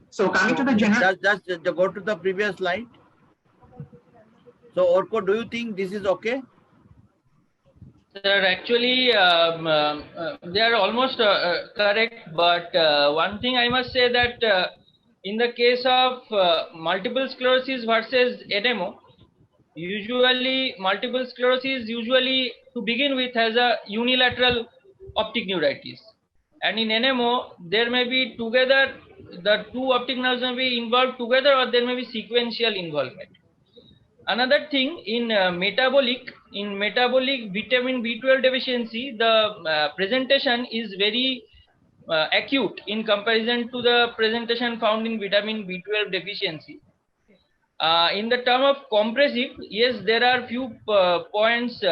So coming to the general. Just go to the previous slide. So Orko, do you think this is okay? Sir, actually, they are almost correct. But one thing I must say that in the case of multiple sclerosis versus NMO, usually multiple sclerosis to begin with has a unilateral optic neuritis, and in NMO there may be together the two optic nerves may be involved together, or there may be sequential involvement. Another thing, in metabolic vitamin B12 deficiency, the presentation is very acute in comparison to the presentation found in vitamin B12 deficiency. In the term of compressive, yes, there are few points.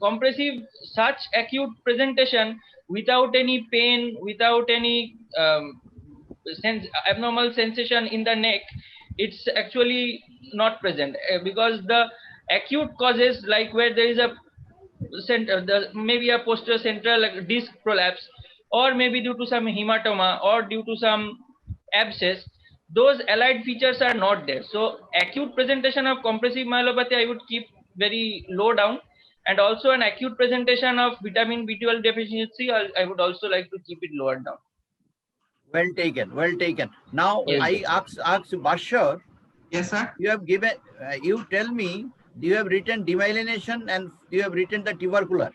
Compressive, such acute presentation without any pain, without any abnormal sensation in the neck, it's actually not present, because the acute causes, like where there is a maybe a posterior central disc prolapse, or maybe due to some hematoma or due to some abscess, those allied features are not there. So acute presentation of compressive myelopathy I would keep very low down, and also an acute presentation of vitamin B12 deficiency I would also like to keep it lower down. Well taken, well taken. Now I ask Bashar. Yes, sir. You have given. You tell me. You have written demyelination and you have written the tubercular.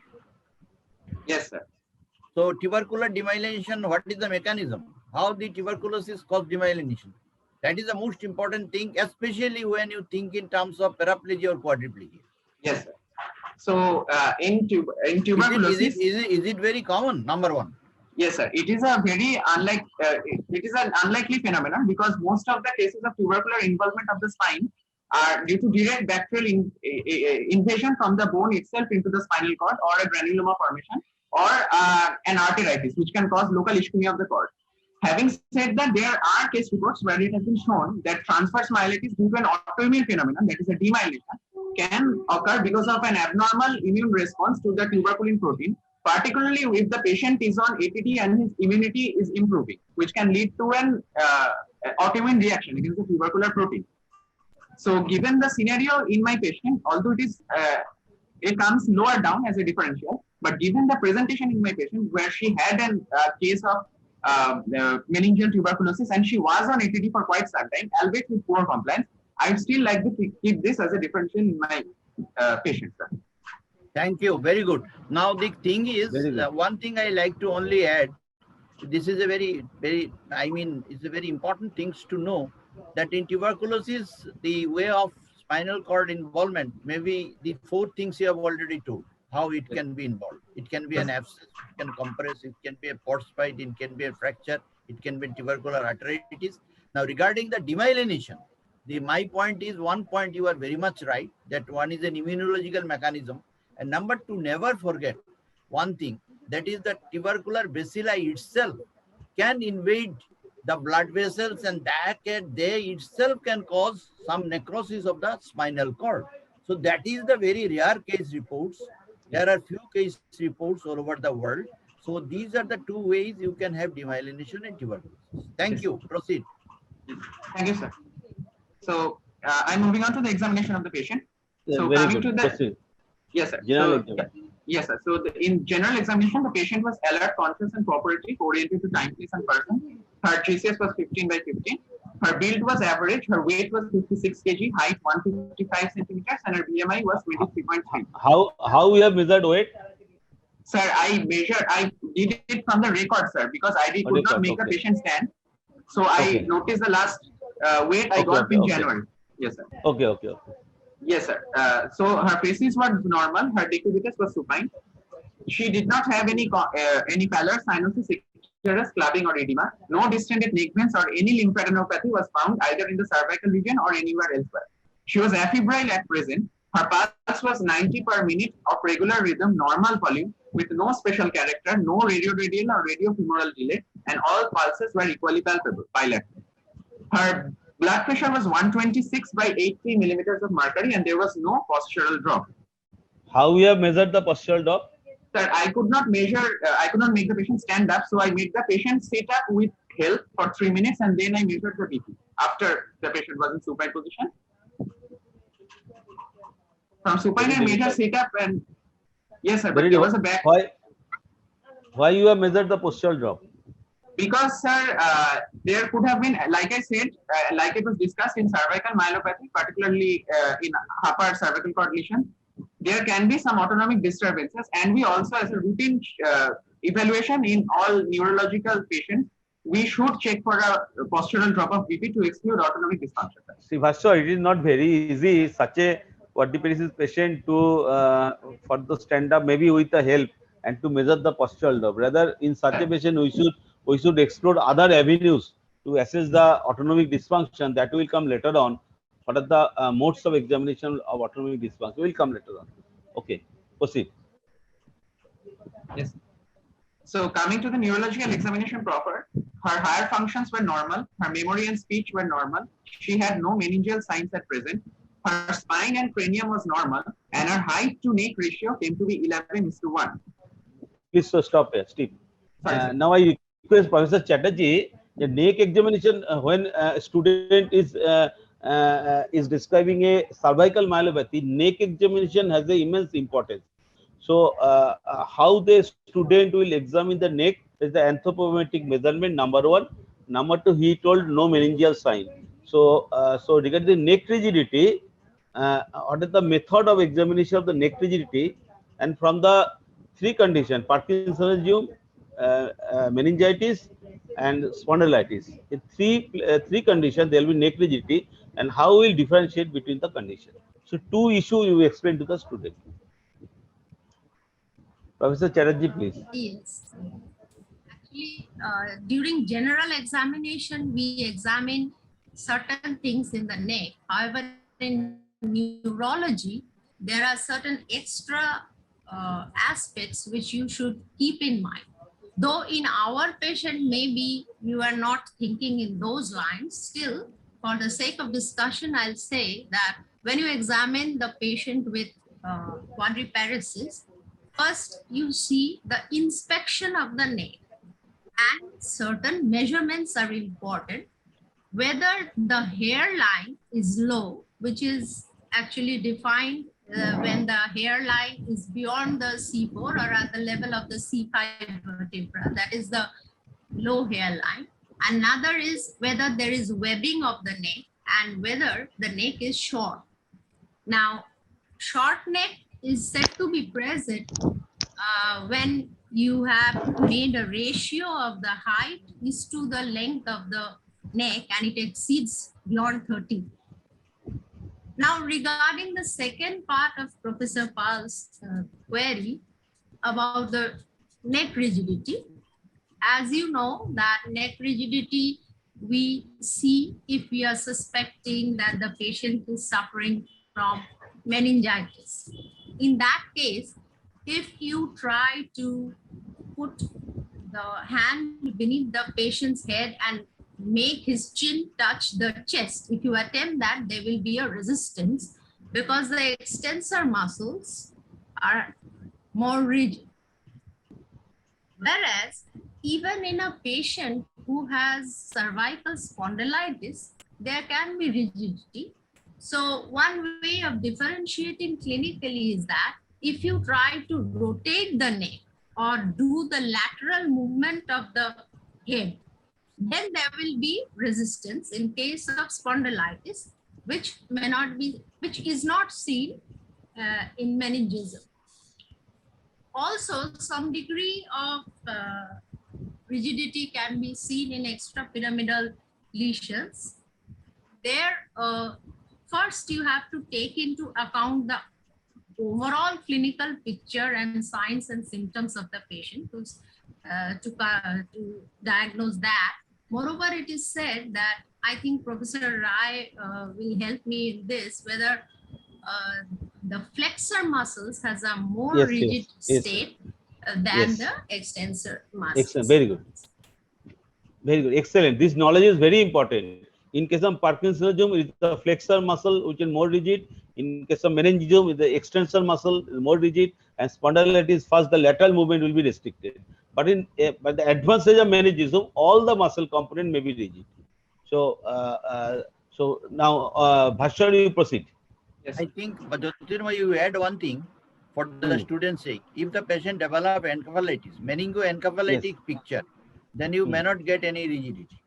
Yes, sir. So tubercular demyelination, what is the mechanism? How the tuberculosis cause demyelination? That is the most important thing, especially when you think in terms of paraplegia or quadriplegia. Yes, sir. So in tuberculosis, is it very common? Number one. Yes, sir. It is a very unlikely phenomenon, because most of the cases of tubercular involvement of the spine are due to direct bacterial invasion from the bone itself into the spinal cord, or a granuloma formation, or an arteritis, which can cause local ischemia of the cord. Having said that, there are case reports where it has been shown that transverse myelitis due to an autoimmune phenomenon, that is a demyelination, can occur because of an abnormal immune response to the tuberculin protein, particularly if the patient is on ATD and his immunity is improving, which can lead to an autoimmune reaction against the tubercular protein. So given the scenario in my patient, although it comes lower down as a differential, but given the presentation in my patient where she had a case of meningeal tuberculosis and she was on ATD for quite some time, albeit with poor compliance, I'd still like to keep this as a differential in my patient, sir. Thank you. Very good. Now the thing is, one thing I like to only add, this is a very, it's a very important things to know, that in tuberculosis, the way of spinal cord involvement, maybe the four things you have already told, how it can be involved. It can be an abscess, it can compress, it can be a port spine, it can be a fracture, it can be tubercular arteritis. Now regarding the demyelination, my point is, one point you are very much right, that one is an immunological mechanism. And number two, never forget one thing, that is that tubercular bacilli itself can invade the blood vessels, and that they itself can cause some necrosis of the spinal cord. So that is the very rare case reports. There are few case reports all over the world. So these are the two ways you can have demyelination in tuberculosis. Thank you. Proceed. Thank you, sir. So I'm moving on to the examination of the patient. So very coming good. to the Proceed. Yes, sir. General Yes, sir. So in general examination, the patient was alert, conscious, and cooperative, oriented to time, place, and person. Her GCS was 15 by 15. Her build was average. Her weight was 56 kg, height 155 centimeters, and her BMI was 23.3. How you have measured weight? Sir, I did it from the record, sir, because I could not make the patient stand. So I noticed the last weight I got in January. Yes, sir. Okay. Yes, sir. So her facies was normal, her decubitus was supine. She did not have any pallor, cyanosis, icterus, clubbing, or edema. No distended neck veins or any lymphadenopathy was found either in the cervical region or anywhere elsewhere. She was afebrile at present. Her pulse was 90 per minute of regular rhythm, normal volume, with no special character, no radioradial or radiofemoral delay, and all pulses were equally palpable, bilateral. Her blood pressure was 126 by 80 millimeters of mercury, and there was no postural drop. How we have measured the postural drop? Sir, I could not measure, I could not make the patient stand up, so I made the patient sit up with help for 3 minutes, and then I measured the BP after the patient was in supine position. From supine, I made her sit up, and yes, sir, but there was a back. Why you have measured the postural drop? Because, sir, there could have been, like I said, like it was discussed in cervical myelopathy, particularly in upper cervical cord lesion, there can be some autonomic disturbances, and we also, as a routine evaluation in all neurological patients, we should check for a postural drop of BP to exclude autonomic dysfunction. See, Bhaskar, it is not very easy such a quadriparesis patient to for the stand up, maybe with the help, and to measure the postural drop. Rather, in such a patient, we should explore other avenues to assess the autonomic dysfunction. That will come later on. What are the modes of examination of autonomic dysfunction? Will come later on. Okay, proceed. Yes. So coming to the neurological examination proper, her higher functions were normal, her memory and speech were normal, she had no meningeal signs at present, her spine and cranium was normal, and her height to neck ratio came to be 11:1. Please stop here, Steve. Sorry, now I request Professor Chatterjee, the neck examination when a student is describing a cervical myelopathy, neck examination has a immense importance. So, how the student will examine the neck is the anthropometric measurement, number one. Number two, he told no meningeal sign. So, so regarding the neck rigidity, what is the method of examination of the neck rigidity? And from the three conditions, Parkinsonism, meningitis, and spondylitis. In three conditions, there will be neck rigidity, and how we will differentiate between the conditions. So, two issues you explain to the student. Professor Chatterjee, please. Yes. Actually, during general examination, we examine certain things in the neck. However, in neurology, there are certain extra aspects which you should keep in mind. Though in our patient, maybe you are not thinking in those lines, still, for the sake of discussion, I'll say that when you examine the patient with quadriparesis, first you see the inspection of the neck, and certain measurements are important. Whether the hairline is low, which is actually defined when the hairline is beyond the C4 or at the level of the C5 vertebra, that is the low hairline. Another is whether there is webbing of the neck and whether the neck is short. Now, short neck is said to be present when you have made a ratio of the height is to the length of the neck and it exceeds beyond 30. Now, regarding the second part of Professor Pal's query about the neck rigidity, as you know that neck rigidity we see if we are suspecting that the patient is suffering from meningitis. In that case, if you try to put the hand beneath the patient's head and make his chin touch the chest, if you attempt that, there will be a resistance because the extensor muscles are more rigid. Whereas even in a patient who has cervical spondylitis, there can be rigidity. So one way of differentiating clinically is that if you try to rotate the neck or do the lateral movement of the head, then there will be resistance in case of spondylitis, which may not be, which is not seen in meningism. Also, some degree of rigidity can be seen in extrapyramidal lesions. There, first you have to take into account the overall clinical picture and signs and symptoms of the patient to diagnose that. Moreover, it is said that, I think Professor Rai will help me in this, whether the flexor muscles has a more Yes, rigid yes, state than yes. the extensor muscles. Excellent. Very good. Very good. Excellent. This knowledge is very important. In case of Parkinsonism, it's the flexor muscle which is more rigid. In case of meningism, the extensor muscle is more rigid, and spondylitis first the lateral movement will be restricted. But in by the advanced stage of meningism, all the muscle component may be rigid. So so now Bhaskar, you proceed. Yes, I think, but Jyotirmoy, you add one thing for the student's sake. If the patient develop encephalitis, meningoencephalitic picture, then you may not get any rigidity.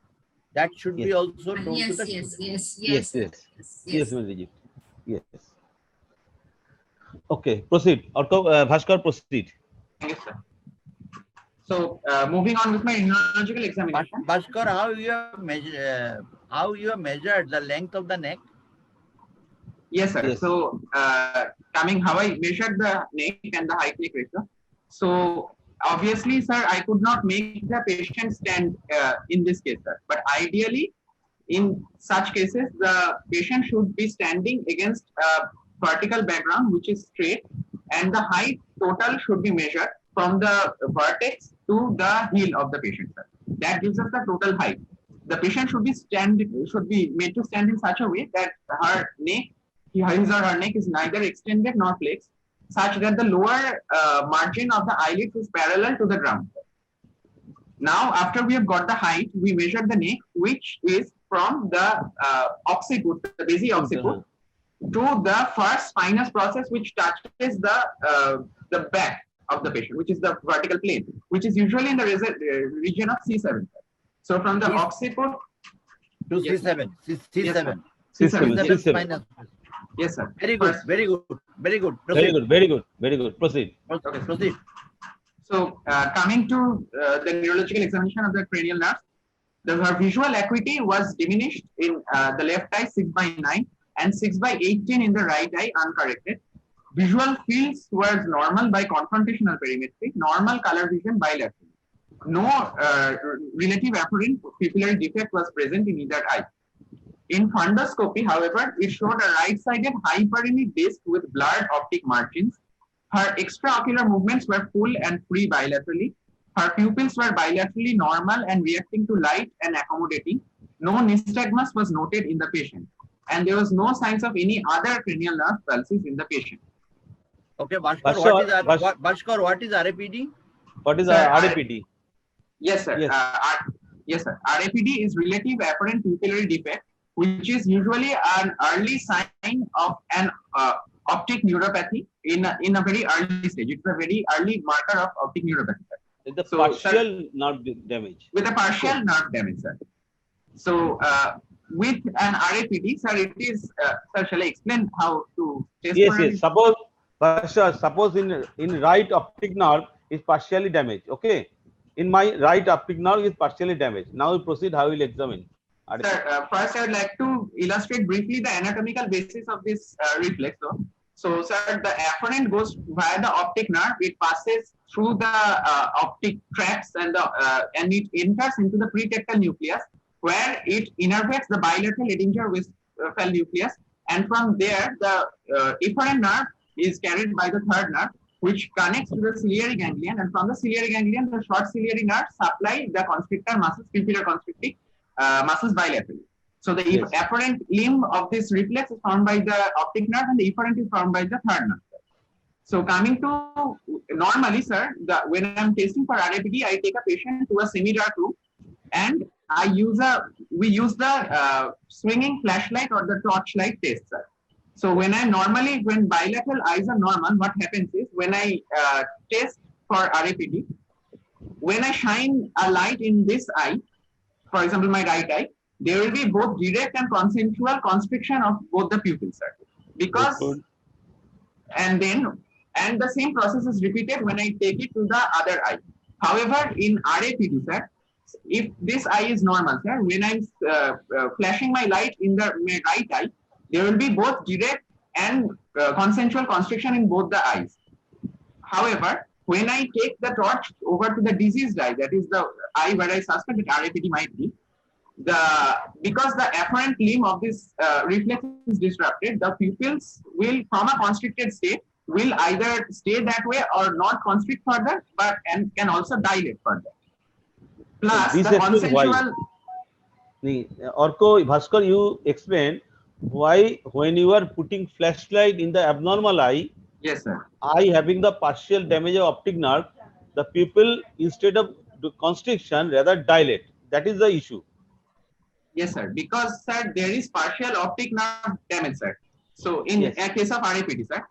That should be Yes. also told to Yes, the yes, student. yes, Yes, yes, yes. yes. Yes, rigid. Yes. Okay, proceed. Bhaskar, proceed. thank you, sir. So moving on with my immunological examination. Bhaskar, how you have measured the length of the neck? Yes, sir. Yes. So coming, how I measured the neck and the height neck ratio. So obviously, sir, I could not make the patient stand in this case, sir. But ideally, in such cases, the patient should be standing against a vertical background which is straight, and the height total should be measured from the vertex to the heel of the patient, sir. That gives us the total height. The patient should be made to stand in such a way that her neck, his or her neck is neither extended nor flexed, such that the lower margin of the eyelids is parallel to the ground. Now, after we have got the height, we measure the neck, which is from the occiput, the basi-occiput, to the first spinous process, which touches the back of the patient, which is the vertical plane, which is usually in the region of C7. So from the occiput To Yes. C7. C7. C7. Yes, C7. Spinous. yes, sir. Very good, First- very good, very good. Very Proceed. good, very good, very good. Proceed. Okay. Proceed. So coming to the neurological examination of the cranial nerves, her visual acuity was diminished in the left eye 6/9 and 6/18 in the right eye uncorrected. Visual fields were normal by confrontational perimetry, normal color vision bilateral. No relative apparent pupillary defect was present in either eye. In fundoscopy, however, it showed a right-sided hyperemic disc with blurred optic margins. Her extraocular movements were full and free bilaterally. Her pupils were bilaterally normal and reacting to light and accommodating. No nystagmus was noted in the patient, and there was no signs of any other cranial nerve palsies in the patient. Okay, Bhaskar, Bhaskar, Bhaskar, what is RAPD? What is Sir, RAPD? Yes, sir. Yes. Yes, sir. RAPD is relative apparent pupillary defect, which is usually an early sign of an optic neuropathy in a very early stage. It's a very early marker of optic neuropathy, sir. It's the So, partial nerve damage. With a partial nerve damage, sir. So with an RAPD, sir, it is, sir, shall I explain how to test Yes, for yes. Suppose, Bhaskar, suppose in right optic nerve is partially damaged. Okay. In my right optic nerve is partially damaged. Now we proceed. How we will examine. Sir, first I would like to illustrate briefly the anatomical basis of this reflex. So, sir, the afferent goes via the optic nerve. It passes through the optic tracts and it enters into the pretectal nucleus, where it innervates the bilateral Edinger-Westphal nucleus, and from there the efferent nerve is carried by the third nerve, which connects to the ciliary ganglion, and from the ciliary ganglion, the short ciliary nerve supply the constrictor muscles, pupillar constricting muscles bilaterally. So the Yes. afferent limb of this reflex is formed by the optic nerve, and the efferent is formed by the third nerve. So coming to normally, sir, when I'm testing for RAPD, I take a patient to a semi-dark room, and we use the swinging flashlight or the torchlight test, sir. So when bilateral eyes are normal, what happens is when I test for RAPD, when I shine a light in this eye, for example, my right eye, there will be both direct and consensual constriction of both the pupils, sir. Because, and the same process is repeated when I take it to the other eye. However, in RAPD, sir, if this eye is normal, sir, when I'm flashing my light in my right eye, there will be both direct and consensual constriction in both the eyes. However, when I take the torch over to the diseased eye, that is the eye where I suspect that RAPD might be, because the afferent limb of this reflex is disrupted, the pupils will, from a constricted state, will either stay that way or not constrict further, but and can also dilate further. Plus, This the explains why. consensual. Orko, Bhaskar, you explain why when you are putting flashlight in the abnormal eye, Yes, sir. eye having the partial damage of optic nerve, the pupil instead of the constriction rather dilate. That is the issue. Yes, sir. Because, sir, there is partial optic nerve damage, sir. So, in Yes. a case of RAPD, sir.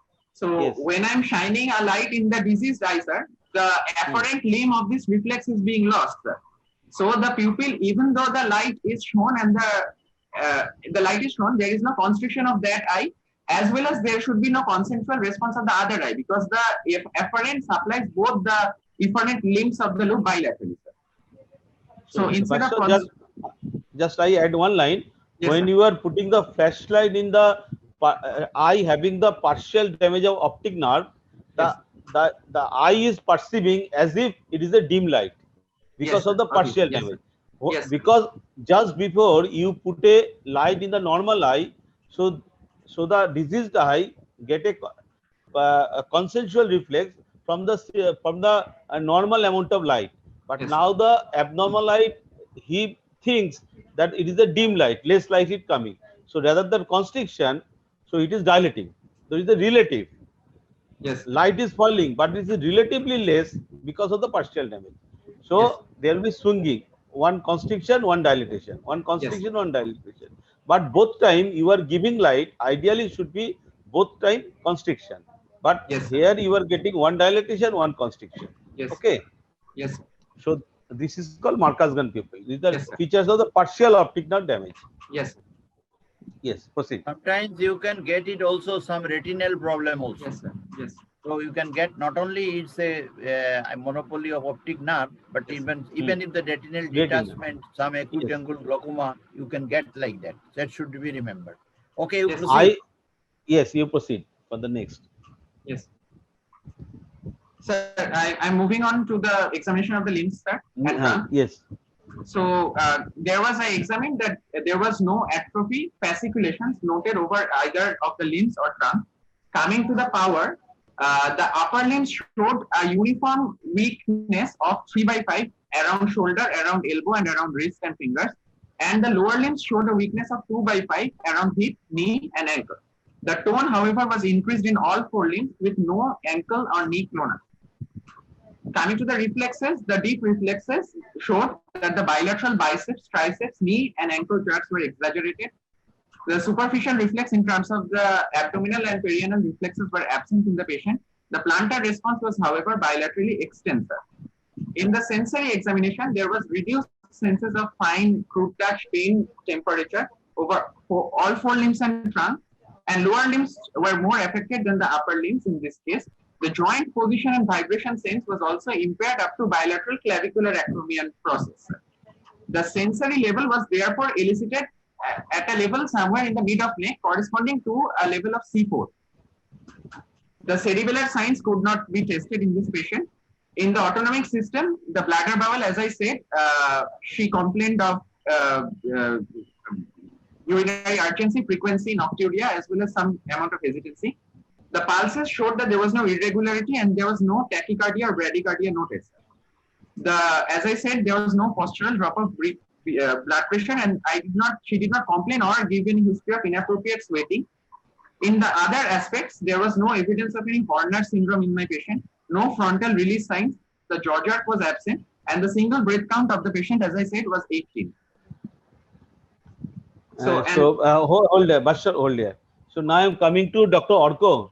So, Yes. when I'm shining a light in the diseased eye, sir, the afferent limb of this reflex is being lost, sir. So, the pupil, even though the light is shown and the light is shown, there is no constriction of that eye, as well as there should be no consensual response of the other eye, because the afferent supplies both the efferent limbs of the loop bilaterally, sir. So, instead of Bhaskar, just I add one line. Yes, When sir. you are putting the flashlight in the eye having the partial damage of optic nerve, the eye is perceiving as if it is a dim light because Yes, of the sir. Okay. partial Yes, damage. Yes, sir. Because just before you put a light in the normal eye, so the diseased eye get a consensual reflex from the normal amount of light. But Yes. now the abnormal light, he thinks that it is a dim light, less light is coming. So rather than constriction, so it is dilating. So it is a relative. Yes. Light is falling, but it is relatively less because of the partial damage. So Yes. there will be swinging, one constriction, one dilatation, one constriction, one dilatation. But both time you are giving light, ideally should be both time constriction. But Yes, sir. here you are getting one dilatation, one constriction. Yes. Okay. Yes. So this is called Markasgan pupil. These are Yes, sir. features of the partial optic nerve damage. Yes. Yes, proceed. Sometimes you can get it also some retinal problem also. Yes, sir. Yes. So you can get not only it's a monopoly of optic nerve, but Yes. even if the retinal Retina. detachment, some acute Yes. angle glaucoma, you can get like that. That should be remembered. Okay, you Yes. proceed. Yes, you proceed for the next. Yes. Sir, I'm moving on to the examination of the limbs, sir. And, Yes. so there was, I examined that there was no atrophy fasciculations noted over either of the limbs or trunk. Coming to the power, the upper limbs showed a uniform weakness of 3/5 around shoulder, around elbow, and around wrist and fingers. And the lower limbs showed a weakness of 2/5 around hip, knee, and ankle. The tone, however, was increased in all four limbs with no ankle or knee clonus. Coming to the reflexes, the deep reflexes showed that the bilateral biceps, triceps, knee, and ankle jerks were exaggerated. The superficial reflex in terms of the abdominal and perianal reflexes were absent in the patient. The plantar response was, however, bilaterally extensor. In the sensory examination, there was reduced senses of fine, crude touch, pain, temperature over all four limbs and trunk, and lower limbs were more affected than the upper limbs in this case. The joint position and vibration sense was also impaired up to bilateral clavicular acromion process. The sensory level was therefore elicited at a level somewhere in the mid of neck corresponding to a level of C4. The cerebellar signs could not be tested in this patient. In the autonomic system, the bladder bowel, as I said, she complained of urinary urgency, frequency, nocturia, as well as some amount of hesitancy. The pulses showed that there was no irregularity and there was no tachycardia or bradycardia noticed. As I said, there was no postural drop of blood pressure, and she did not complain or give any history of inappropriate sweating. In the other aspects, there was no evidence of any Horner syndrome in my patient, no frontal release signs, the jaw jerk was absent, and the single breath count of the patient, as I said, was 18. Hold there, Bashar, hold there. So now I'm coming to Dr. Orko.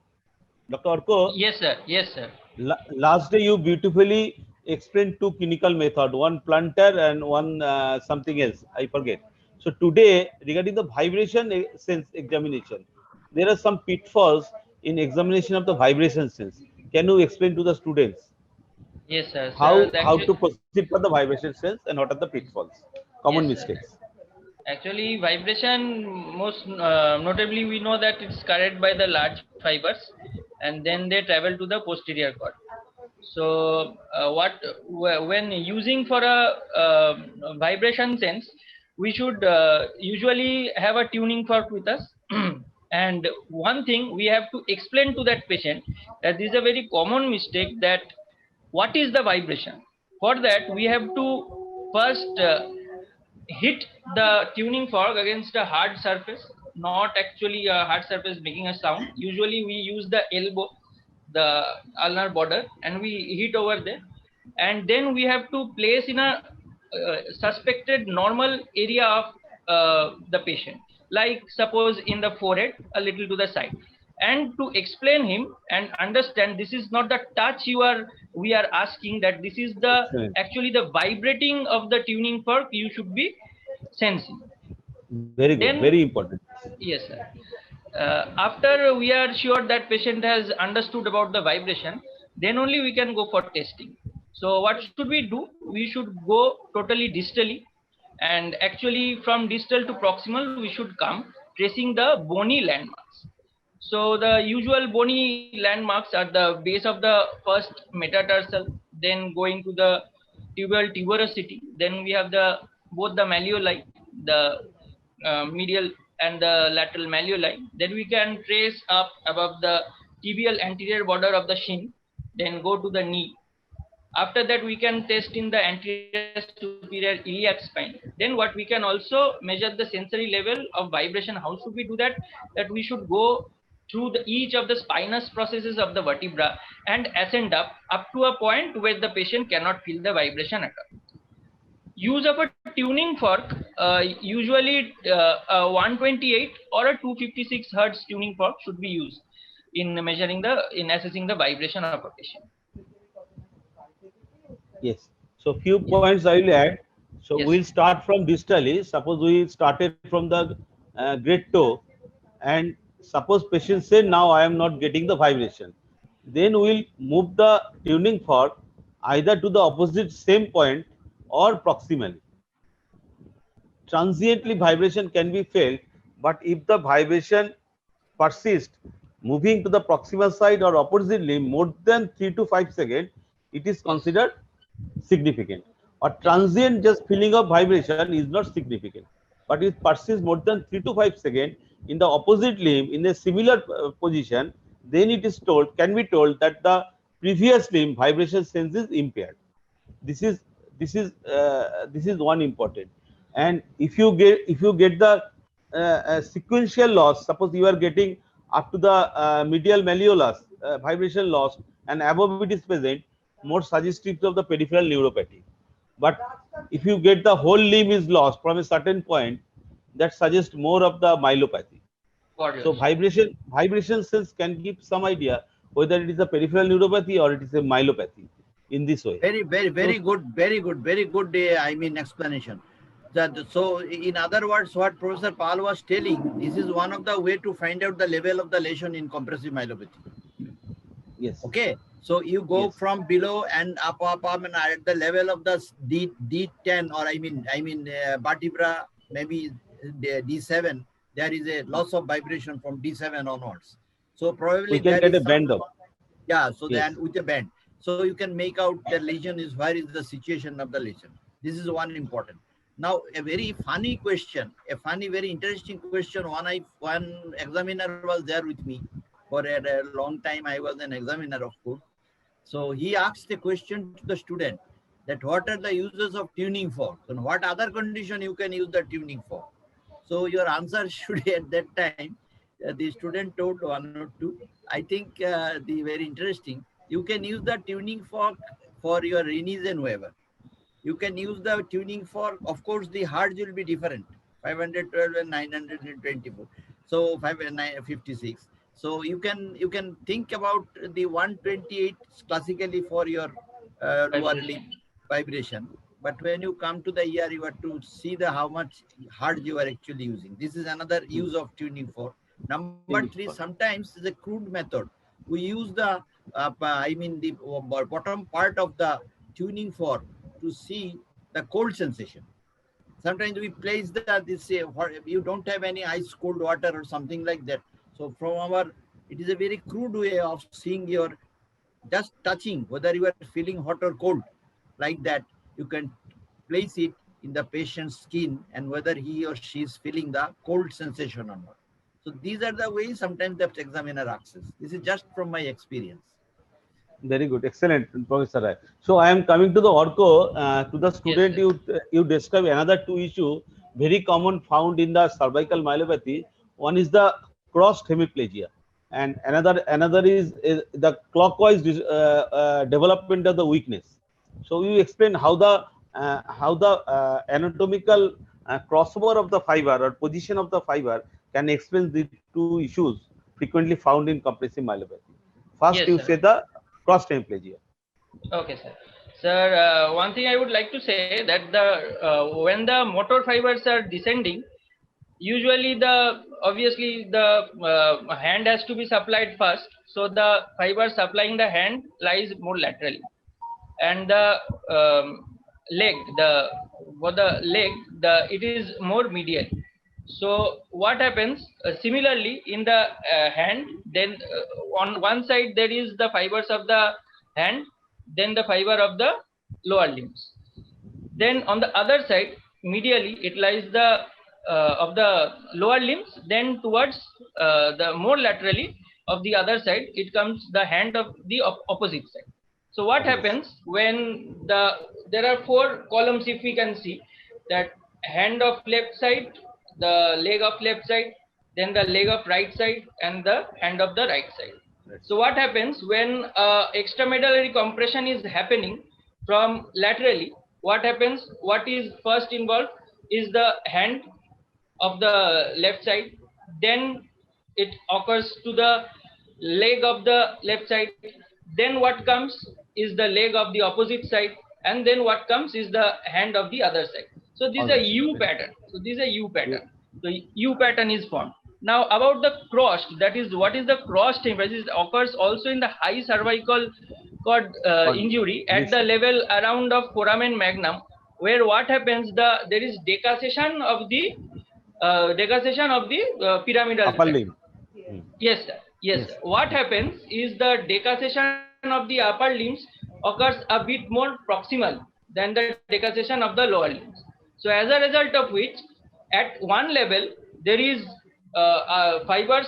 Dr. Orko. Yes, sir. Yes, sir. Last day you beautifully explained two clinical methods, one plantar and one something else, I forget. So today, regarding the vibration sense examination, there are some pitfalls in examination of the vibration sense. Can you explain to the students? Yes, sir. How to proceed for the vibration sense and what are the pitfalls, common Yes, sir. mistakes? Actually, vibration, most notably, we know that it's carried by the large fibers, and then they travel to the posterior cord. So, when using for a vibration sense, we should usually have a tuning fork with us. And one thing we have to explain to that patient that this is a very common mistake, that what is the vibration. For that, we have to first hit the tuning fork against a hard surface, not actually a hard surface making a sound. Usually we use the elbow, the ulnar border, and we hit over there. And then we have to place in a suspected normal area of the patient, like suppose in the forehead, a little to the side, and to explain him and understand this is not the touch we are asking, that this is the Excellent. actually the vibrating of the tuning fork you should be sensing. Very good. Then- Very important. Yes, sir. After we are sure that patient has understood about the vibration, then only we can go for testing. So what should we do? We should go totally distally, and actually from distal to proximal we should come, tracing the bony landmarks. So the usual bony landmarks are the base of the first metatarsal, then going to the tibial tuberosity, then we have the both the malleoli, the medial and the lateral malleoli. Then we can trace up above the tibial anterior border of the shin, then go to the knee. After that, we can test in the anterior superior iliac spine. Then what we can also measure the sensory level of vibration. How should we do that? That we should go through each of the spinous processes of the vertebra and ascend up to a point where the patient cannot feel the vibration at all. Use of a tuning fork, usually a 128 or a 256 hertz tuning fork should be used in assessing the vibration of a patient. Yes. So few points I will add. So Yes. we'll start from distally. Suppose we started from the great toe, and suppose patient say now I am not getting the vibration. Then we'll move the tuning fork either to the opposite same point or proximally. Transiently vibration can be felt, but if the vibration persists moving to the proximal side or opposite limb more than 3 to 5 seconds, it is considered significant. Or transient just feeling of vibration is not significant, but if it persists more than 3 to 5 seconds in the opposite limb in a similar position, then it is can be told that the previous limb vibration sense is impaired. This is one important. And if you get the sequential loss, suppose you are getting up to the medial malleolus vibration loss and above it is present, more suggestive of the peripheral neuropathy. But if you get the whole limb is lost from a certain point, that suggests more of the myelopathy. So vibration sense can give some idea whether it is a peripheral neuropathy or it is a myelopathy in this way. Very good. I mean, explanation. So, in other words, what Professor Pal was telling, this is one of the way to find out the level of the lesion in compressive myelopathy. Yes. Okay. So you go Yes. from below and up, and at the level of the D10 or I mean vertebra, maybe D7, there is a loss of vibration from D7 onwards. So probably We can there get is a bend some- up. Yeah. So Yes. then with a bend, so you can make out the lesion is where is the situation of the lesion. This is one important. Now a very funny question, very interesting question. One examiner was there with me for a long time. I was an examiner, of course. So he asked a question to the student that what are the uses of tuning fork and what other condition you can use the tuning fork. So your answer should at that time, the student told one or two. I think the very interesting. You can use the tuning fork for your Renis and Weber. You can use the tuning fork. Of course, the hertz will be different, 512 and 924. So 556. So you can think about the 128 classically for your lower limb vibration. But when you come to the ER, you have to see how much hertz you are actually using. This is another use of tuning fork. Number three, sometimes the crude method. We use the the bottom part of the tuning fork to see the cold sensation. sometimes we place you don't have any ice cold water or something like that. So it is a very crude way of seeing your just touching whether you are feeling hot or cold, like that you can place it in the patient's skin and whether he or she is feeling the cold sensation or not. So these are the ways sometimes the examiner asks. This is just from my experience. Very good, excellent, Professor Rai. So I am coming to the orco, to the student. Yes, you describe another two issue very common found in the cervical myelopathy. One is the crossed hemiplegia, and another is the clockwise development of the weakness. So you explain how the anatomical crossover of the fiber or position of the fiber can explain the two issues frequently found in compressive myelopathy. First, Yes, you sir. say the cross hemiplegia. Okay, sir. Sir, one thing I would like to say that when the motor fibers are descending, usually obviously the hand has to be supplied first. So the fiber supplying the hand lies more laterally, and the leg, it is more medial. So what happens similarly in the hand? Then on one side there is the fibers of the hand, then the fiber of the lower limbs. Then on the other side, medially, it lies the of the lower limbs. Then towards the more laterally of the other side, it comes the hand of the opposite side. So what happens when there are four columns? If we can see that hand of left side, the leg of left side, then the leg of right side, and the hand of the right side. So what happens when extramedullary compression is happening from laterally? What happens? What is first involved is the hand of the left side. Then it occurs to the leg of the left side. Then what comes is the leg of the opposite side, and then what comes is the hand of the other side. So this is a U pattern. The U pattern is formed. Now about the crossed, that is what is the crossed hemiplegia? It occurs also in the high cervical cord injury at the level around of foramen magnum, where what happens, there is decussation of the pyramidal Upper tract. limb. Yes, sir. Yes, sir. What happens is the decussation of the upper limbs occurs a bit more proximal than the decussation of the lower limbs. So as a result of which, at one level, there is fibers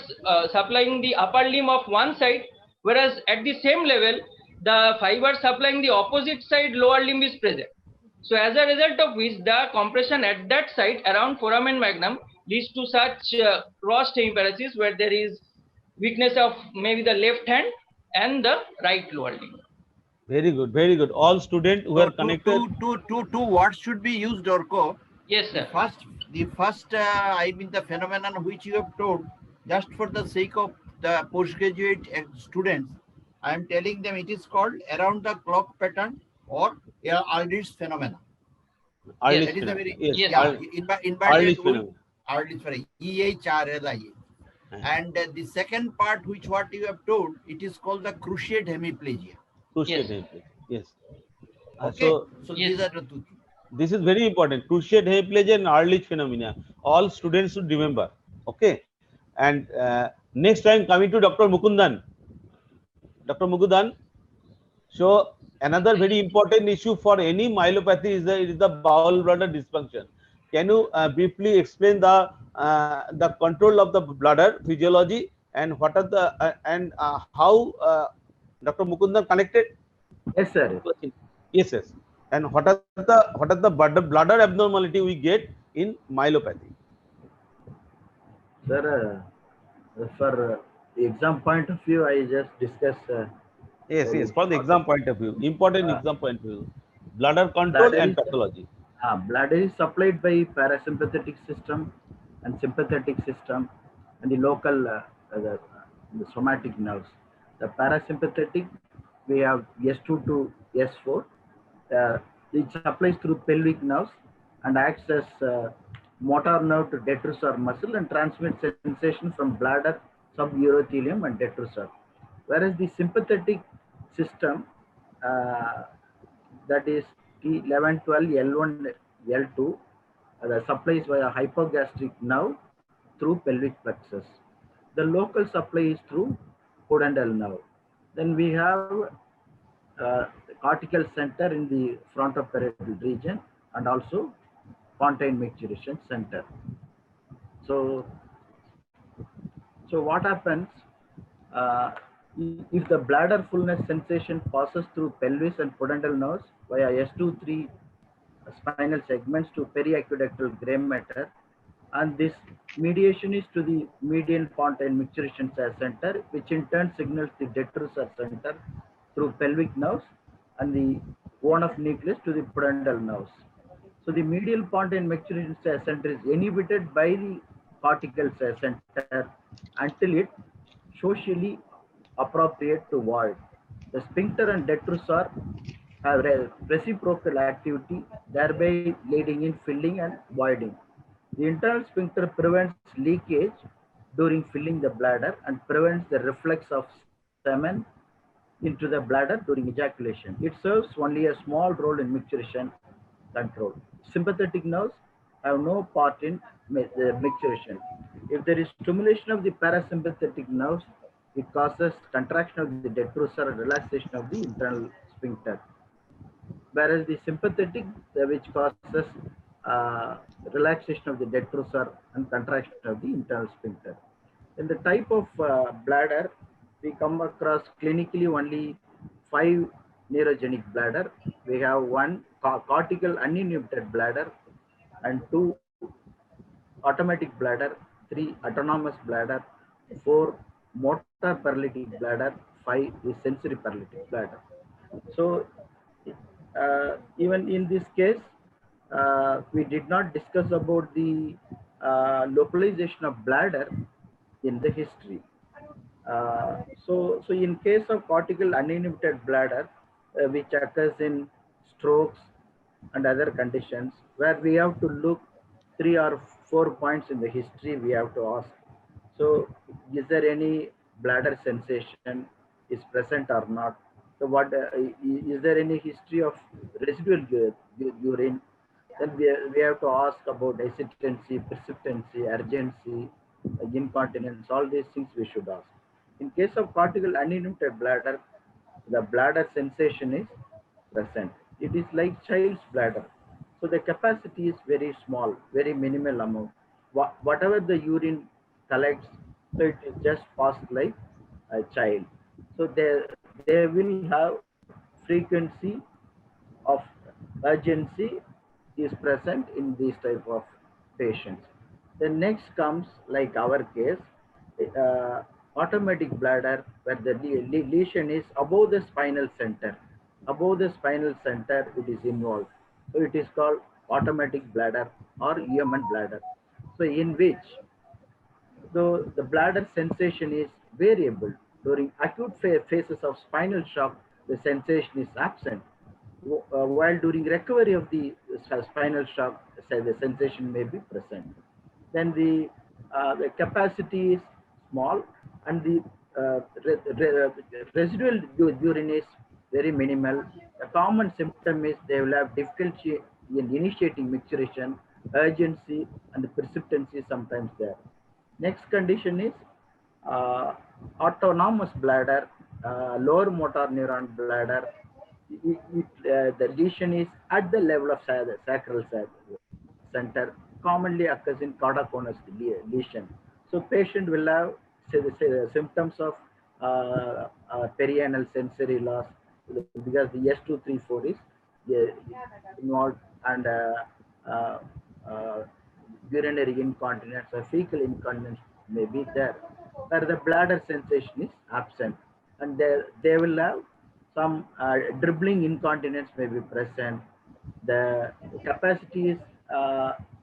supplying the upper limb of one side, whereas at the same level, the fibers supplying the opposite side lower limb is present. So as a result of which, the compression at that site around foramen magnum leads to such crossed hemiparesis, where there is weakness of maybe the left hand and the right lower limb. Very good, very good. All students who are connected. To what should be used, Orko? Yes, sir. The first the phenomenon which you have told, just for the sake of the postgraduate students, I am telling them it is called around the clock pattern or Aldrich's phenomenon. Aldrich that is a very Aldrich phenomenon. EHRLIA. And the second part, what you have told, it is called the cruciate hemiplegia. Cruciate hemiplegia. Yes. Okay. So these are the two things. This is very important. Cruciate hemiplegia and Aldrich phenomena. All students should remember. Okay. And next time coming to Dr. Mukundan. Dr. Mukundan. So another very important issue for any myelopathy is the bowel bladder dysfunction. Can you briefly explain the control of the bladder physiology and what are the how Dr. Mukundan connected? Yes, sir. Yes. And what are the bladder abnormality we get in myelopathy? Sir, for the exam point of view, I just discussed. Yes. For the exam point of view, important exam point of view, bladder control and pathology. Bladder is supplied by parasympathetic system and sympathetic system and the local the somatic nerves. The parasympathetic, we have S2 to S4. It supplies through pelvic nerves and acts as motor nerve to detrusor muscle and transmits sensation from bladder, suburothelium and detrusor. Whereas the sympathetic system, that is T11, 12, L1, L2, the supply is via hypogastric nerve through pelvic plexus. The local supply is through pudendal nerve. Then we have the cortical center in the frontoparietal region and also pontine micturition center. So what happens if the bladder fullness sensation passes through pelvis and pudendal nerves via S2-3 spinal segments to periaqueductal gray matter, and this mediation is to the median pontine micturition center, which in turn signals the detrusor center through pelvic nerves and the bone of nucleus to the pudendal nerves. So the medial pontine micturition center is inhibited by the cortical center until it socially appropriate to void. The sphincter and detrusor have reciprocal activity, thereby leading in filling and voiding. The internal sphincter prevents leakage during filling the bladder and prevents the reflux of semen into the bladder during ejaculation. It serves only a small role in micturition control. Sympathetic nerves have no part in micturition. If there is stimulation of the parasympathetic nerves, it causes contraction of the detrusor and relaxation of the internal sphincter. Whereas the sympathetic, which causes relaxation of the detrusor and contraction of the internal sphincter. In the type of bladder, we come across clinically only 5 neurogenic bladder. We have 1 cortical uninhibited bladder and 2 automatic bladder, 3 autonomous bladder, 4 motor paralytic bladder, 5 is sensory paralytic bladder. So even in this case, we did not discuss about the localization of bladder in the history. So in case of cortical uninhibited bladder, which occurs in strokes and other conditions, where we have to look 3 or 4 points in the history, we have to ask. So is there any bladder sensation is present or not? So what is there any history of residual urine? Then we have to ask about hesitancy, precipitancy, urgency, incontinence, all these things we should ask. In case of cortical uninhibited bladder, the bladder sensation is present. It is like child's bladder. So the capacity is very small, very minimal amount. Whatever the urine collects, so it is just passed like a child. So they will have frequency of urgency is present in these type of patients. The next comes like our case, automatic bladder, where the lesion is above the spinal center. Above the spinal center, it is involved. So it is called automatic bladder or Yeoman bladder. So in which though the bladder sensation is variable, during acute phases of spinal shock, the sensation is absent. While during recovery of the spinal shock, the sensation may be present. Then the capacity is small and the residual urine is very minimal. The common symptom is they will have difficulty in initiating micturition, urgency, and the precipitancy sometimes there. Next condition is autonomous bladder, lower motor neuron bladder. The lesion is at the level of the sacral center, commonly occurs in caudaconus lesion. So patient will have the symptoms of perianal sensory loss because the S234 is involved, and urinary incontinence or fecal incontinence may be there, where the bladder sensation is absent, and they will have some dribbling incontinence may be present. The capacity is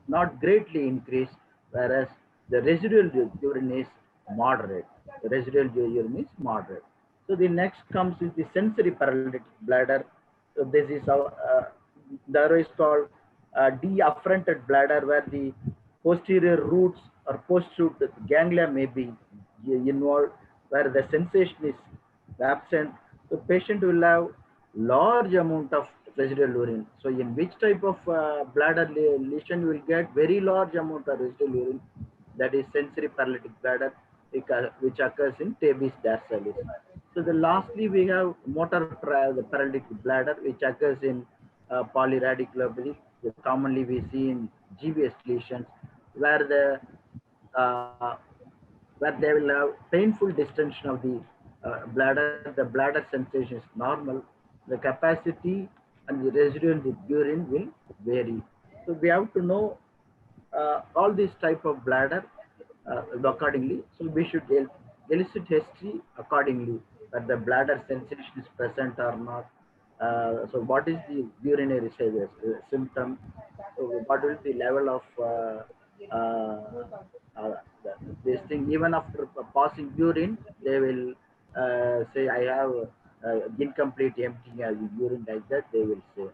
not greatly increased, whereas the residual urine is moderate. The residual urine is moderate. So the next comes with the sensory paralytic bladder. So this is our the other is called deafferented bladder, where the posterior roots or post-root ganglia may be involved, where the sensation is absent. The patient will have large amount of residual urine. So in which type of bladder lesion you will get very large amount of residual urine, that is sensory paralytic bladder, which occurs in tabes dorsalis. So the lastly we have motor the paralytic bladder, which occurs in polyradiculopathy. Commonly we see in GBS lesions where where they will have painful distension of the bladder. The bladder sensation is normal. The capacity and the residual urine will vary. So we have to know all these type of bladder accordingly. So we should elicit history accordingly, that the bladder sensation is present or not. So what is the urinary symptom? So what is the level of this thing? Even after passing urine, they will say, I have incomplete emptying of urine, like that they will say.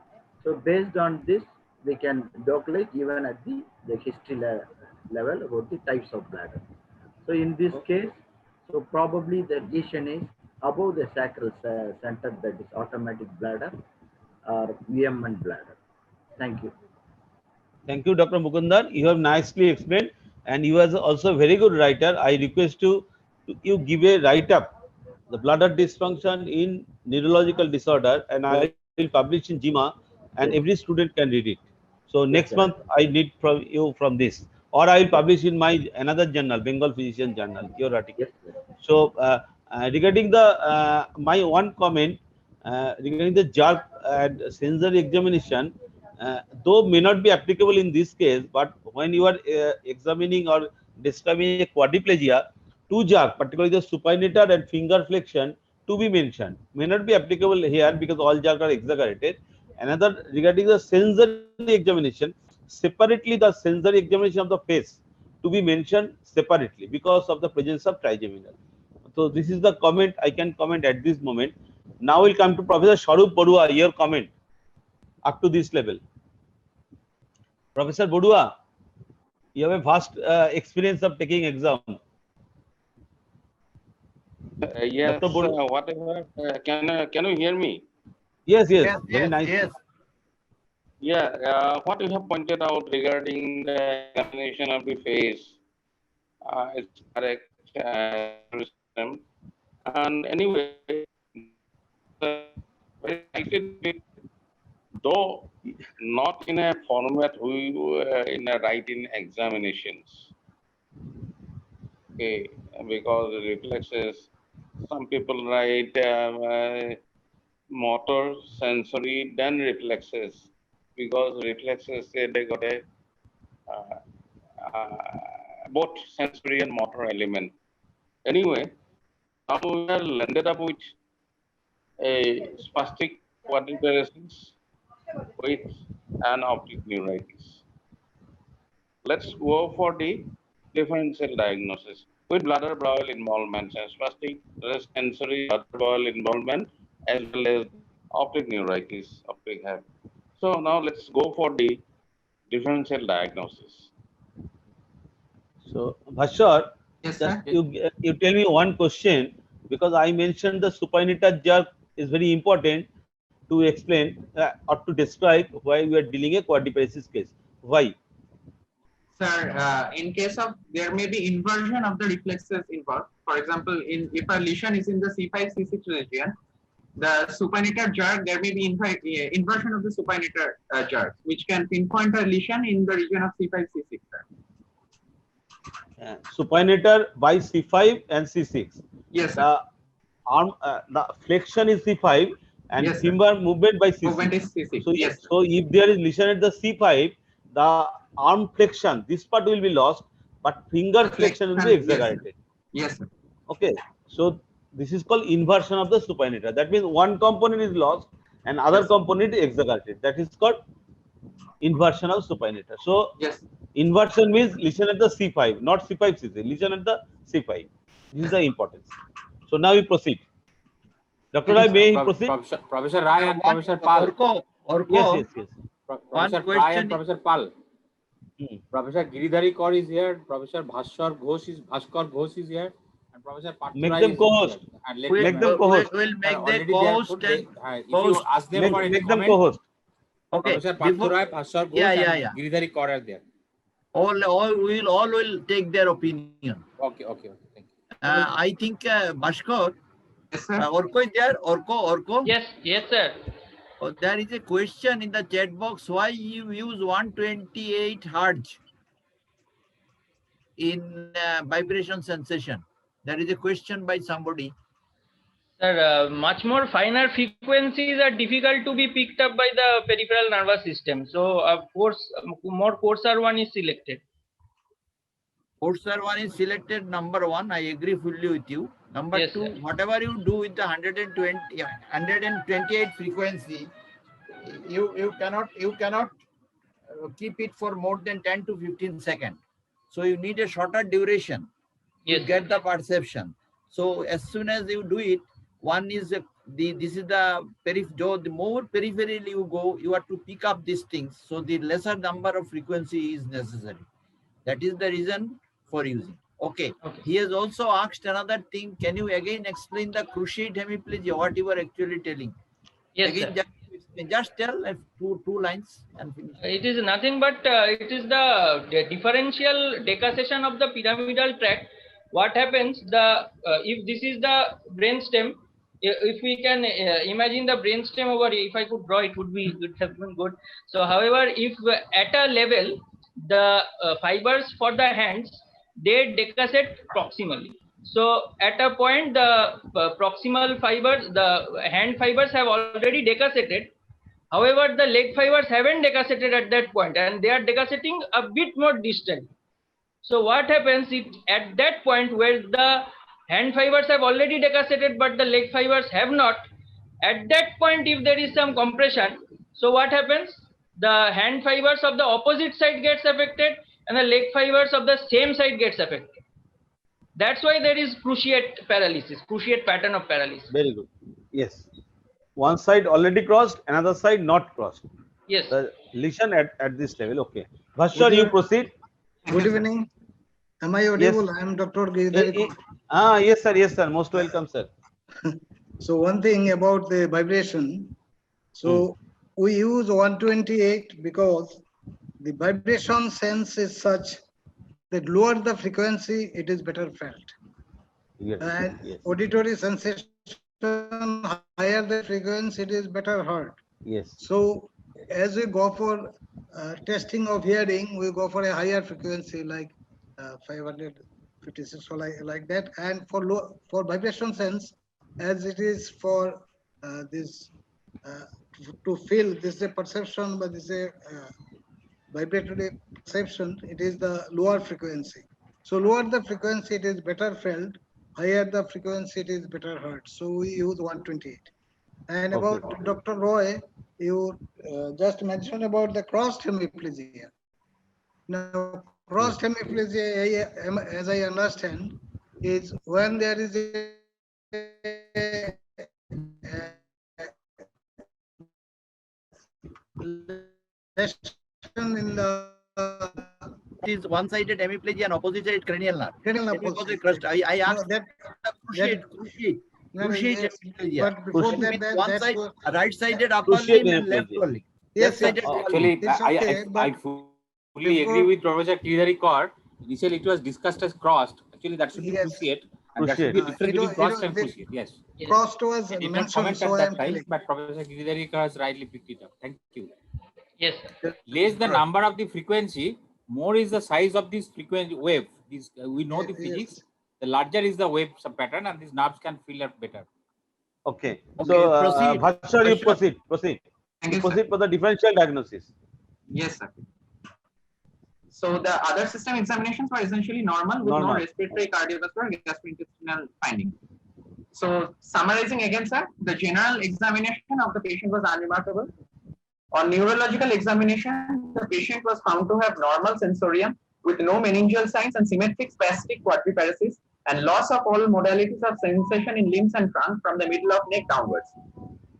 So based on this, we can localize even at the history level about the types of bladder. So in this case, so probably the lesion is above the sacral center, that is automatic bladder or VMN bladder. Thank you. Thank you, Dr. Mukundar. You have nicely explained, and you are also a very good writer. I request you give a write-up, the bladder dysfunction in neurological disorder, and I will publish in JIMA, and every student can read it. So next month I need from you from this, or I will publish in my another journal, Bengal Physician Journal, your article. So regarding the my one comment regarding the jerk and sensory examination, though may not be applicable in this case, but when you are examining or describing a quadriplegia, two jerk, particularly the supinator and finger flexion, to be mentioned, may not be applicable here because all jerk are exaggerated. Another regarding the sensory examination, separately the sensory examination of the face to be mentioned separately because of the presence of trigeminal. So this is the comment I can comment at this moment. Now we'll come to Professor Sharup Bodua, your comment up to this level. Professor Bodua, you have a vast experience of taking exam. Yes, whatever. Can you hear me? Yes, very nice. Yes. Yeah, what you have pointed out regarding the examination of the face is correct. And anyway, though not in a format we in a writing examinations. Okay, because reflexes, some people write motor, sensory, then reflexes, because reflexes say they got a both sensory and motor element. Anyway, now we are landed up with a spastic quadriparesis with an optic neuritis. Let's go for the differential diagnosis with bladder bowel involvement and spastic sensory bladder bowel involvement as well as optic neuritis, optic head. So now let's go for the differential diagnosis. So Bhashar, Yes, just sir. you tell me one question, because I mentioned the supinator jerk is very important to explain or to describe why we are dealing a quadriparesis case. Why? Sir, in case of, there may be inversion of the reflexes involved. For example, if a lesion is in the C5, C6 region, the supinator jerk, there may be inversion of the supinator jerk, which can pinpoint a lesion in the region of C5, C6. Supinator by C5 and C6. Yes, sir. The arm, the flexion is C5 and Yes, sir. finger movement by C6. Movement is C6. So, yes, so if there is lesion at the C5, the arm flexion, this part will be lost, but finger flexion will be exaggerated. Yes, sir. Okay, so this is called inversion of the supinator. That means one component is lost and other component is exaggerated. That is called inversion of supinator. So yes, inversion means lesion at the C5, not C5, C6, lesion at the C5. This is the importance. So now we proceed. Dr. Rai, may he proceed? Professor Rai and Professor Pal. Yes. Professor Rai and Professor Pal. Professor Giridhari Kaur is here. Professor Bhaskar Ghosh is here. And Professor Make Patrai them is co-host. here. And Make them co-host. We'll make them already co-host if you ask them for any Make them comment, co-host. Okay. Professor before- Parthurai, Bhaskar Ghosh, Yeah. and Giridhari Kaur are there. all will take their opinion. Okay. Thank you. I think Bhaskar, Yes, sir. Orko is there. Orko. Yes, sir. Oh, there is a question in the chat box. Why you use 128 hertz in vibration sensation? There is a question by somebody. Sir, much more finer frequencies are difficult to be picked up by the peripheral nervous system. So, of course, more coarser one is selected. Coarser one is selected, number one. I agree fully with you. Number Yes, two, sir. whatever you do with the 128 frequency, you cannot keep it for more than 10 to 15 seconds. So you need a shorter duration Yes, to get the perception. So as soon as you do it, one is this is the more peripherally you go, you have to pick up these things. So the lesser number of frequency is necessary. That is the reason for using. Okay. He has also asked another thing. Can you again explain the cruciate hemiplegia? What you were actually telling? Yes, Again, sir. just tell two lines and finish. It is nothing but it is the differential decussation of the pyramidal tract. What happens, if this is the brainstem, if we can imagine the brainstem over here, if I could draw, it would have been good. So, however, if at a level, the fibers for the hands, they decussate proximally. So, at a point, the proximal fibers, the hand fibers have already decussated. However, the leg fibers haven't decussated at that point, and they are decussating a bit more distant. So what happens if at that point where the hand fibers have already decussated but the leg fibers have not, at that point if there is some compression, so what happens? The hand fibers of the opposite side gets affected and the leg fibers of the same side gets affected. That's why there is cruciate paralysis, cruciate pattern of paralysis. Very good. Yes. One side already crossed, another side not crossed. Yes. The lesion at this level. Okay. Bhaskar, you proceed. Good evening. Am I audible? I am Dr. Giridhari. Yes, sir. Yes, sir. Most welcome, sir. So one thing about the vibration. So we use 128 because the vibration sense is such that lower the frequency, it is better felt. Yes. And Yes. auditory sensation, higher the frequency, it is better heard. Yes. So as we go for testing of hearing, we go for a higher frequency like 556 or like that. And for vibration sense, as it is for this to feel, this is a perception, but this is a vibratory perception. It is the lower frequency. So lower the frequency, it is better felt. Higher the frequency, it is better heard. So we use 128. And about Dr. Roy, you just mentioned about the crossed hemiplegia. Now, crossed hemiplegia, as I understand, is when there is a lesion in the is one-sided hemiplegia and opposite-sided cranial nerve. cranial That is nerve. what I crushed. I asked that cruciate hemiplegia. but before Cruciate that, means one that's side, what- right-sided upper Cruciate limb and left hemiplegia. lower limb. Yes, Left-sided sir. lower limb. Actually, It's okay, I but fully agree with Professor Giridhari Kaur. Initially, it was discussed as crossed. Actually, that should be Yes. cruciate. And there should be a Cruciate. difference It between was- crossed it and was- cruciate. Yes. crossed was I did not mentioned, comment so at I that am time, telling. but Professor Giridhari Kaur has rightly picked it up. Thank you. Yes. Less the number of the frequency, more is the size of this frequency wave. This we know the Yes. physics. The larger is the wave pattern, and these nerves can feel it better. Okay. Okay, So, proceed. Bhaskar, you Bhaskar. proceed. Thank you, sir. Proceed for the differential diagnosis. Yes, sir. So the other system examinations were essentially normal with no Normal. respiratory, cardiovascular, gastrointestinal finding. So summarizing again, sir, the general examination of the patient was unremarkable. On neurological examination, the patient was found to have normal sensorium with no meningeal signs and symmetric spastic quadriparesis and loss of all modalities of sensation in limbs and trunk from the middle of neck downwards.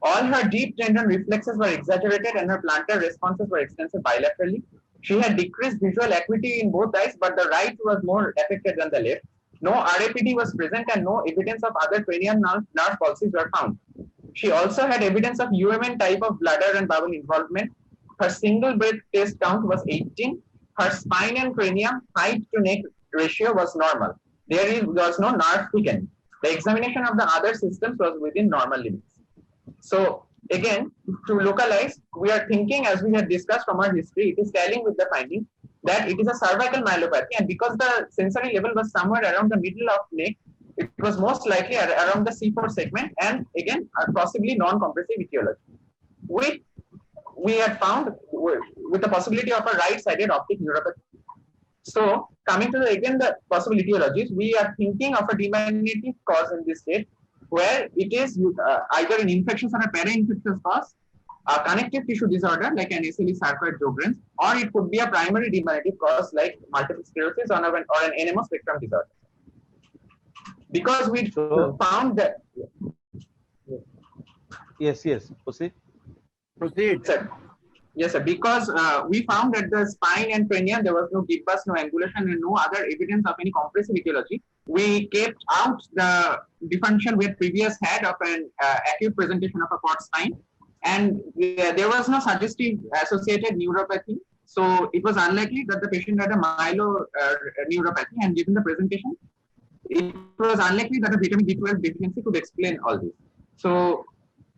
All her deep tendon reflexes were exaggerated and her plantar responses were extensive bilaterally. She had decreased visual acuity in both eyes, but the right was more affected than the left. No RAPD was present and no evidence of other cranial nerve palsies were found. She also had evidence of UMN type of bladder and bowel involvement. her single breath test count was 18. Her spine and cranium height to neck ratio was normal. Was no nerve thickening. The examination of the other systems was within normal limits. So again, to localize, we are thinking, as we had discussed from our history, it is telling with the finding that it is a cervical myelopathy, and because the sensory level was somewhere around the middle of neck, it was most likely around the C4 segment, and again, possibly non-compressive etiology. We had found with the possibility of a right-sided optic neuropathy. So coming to the possible etiologies, we are thinking of a diminutive cause in this state, where it is either an infectious or a para-infectious cause, a connective tissue disorder like an SLE sarcoid Sjogren's, or it could be a primary diminutive cause like multiple sclerosis or an NMO spectrum disorder. Because we found that. Yes, proceed. Sir. Yes, sir. Because we found that the spine and cranium, there was no gibbous, no angulation, and no other evidence of any compressive etiology. We kept out the differential we had previous had of an acute presentation of a port spine, and there was no suggestive associated neuropathy. So it was unlikely that the patient had a myeloneuropathy, and given the presentation, it was unlikely that a vitamin B12 deficiency could explain all this. So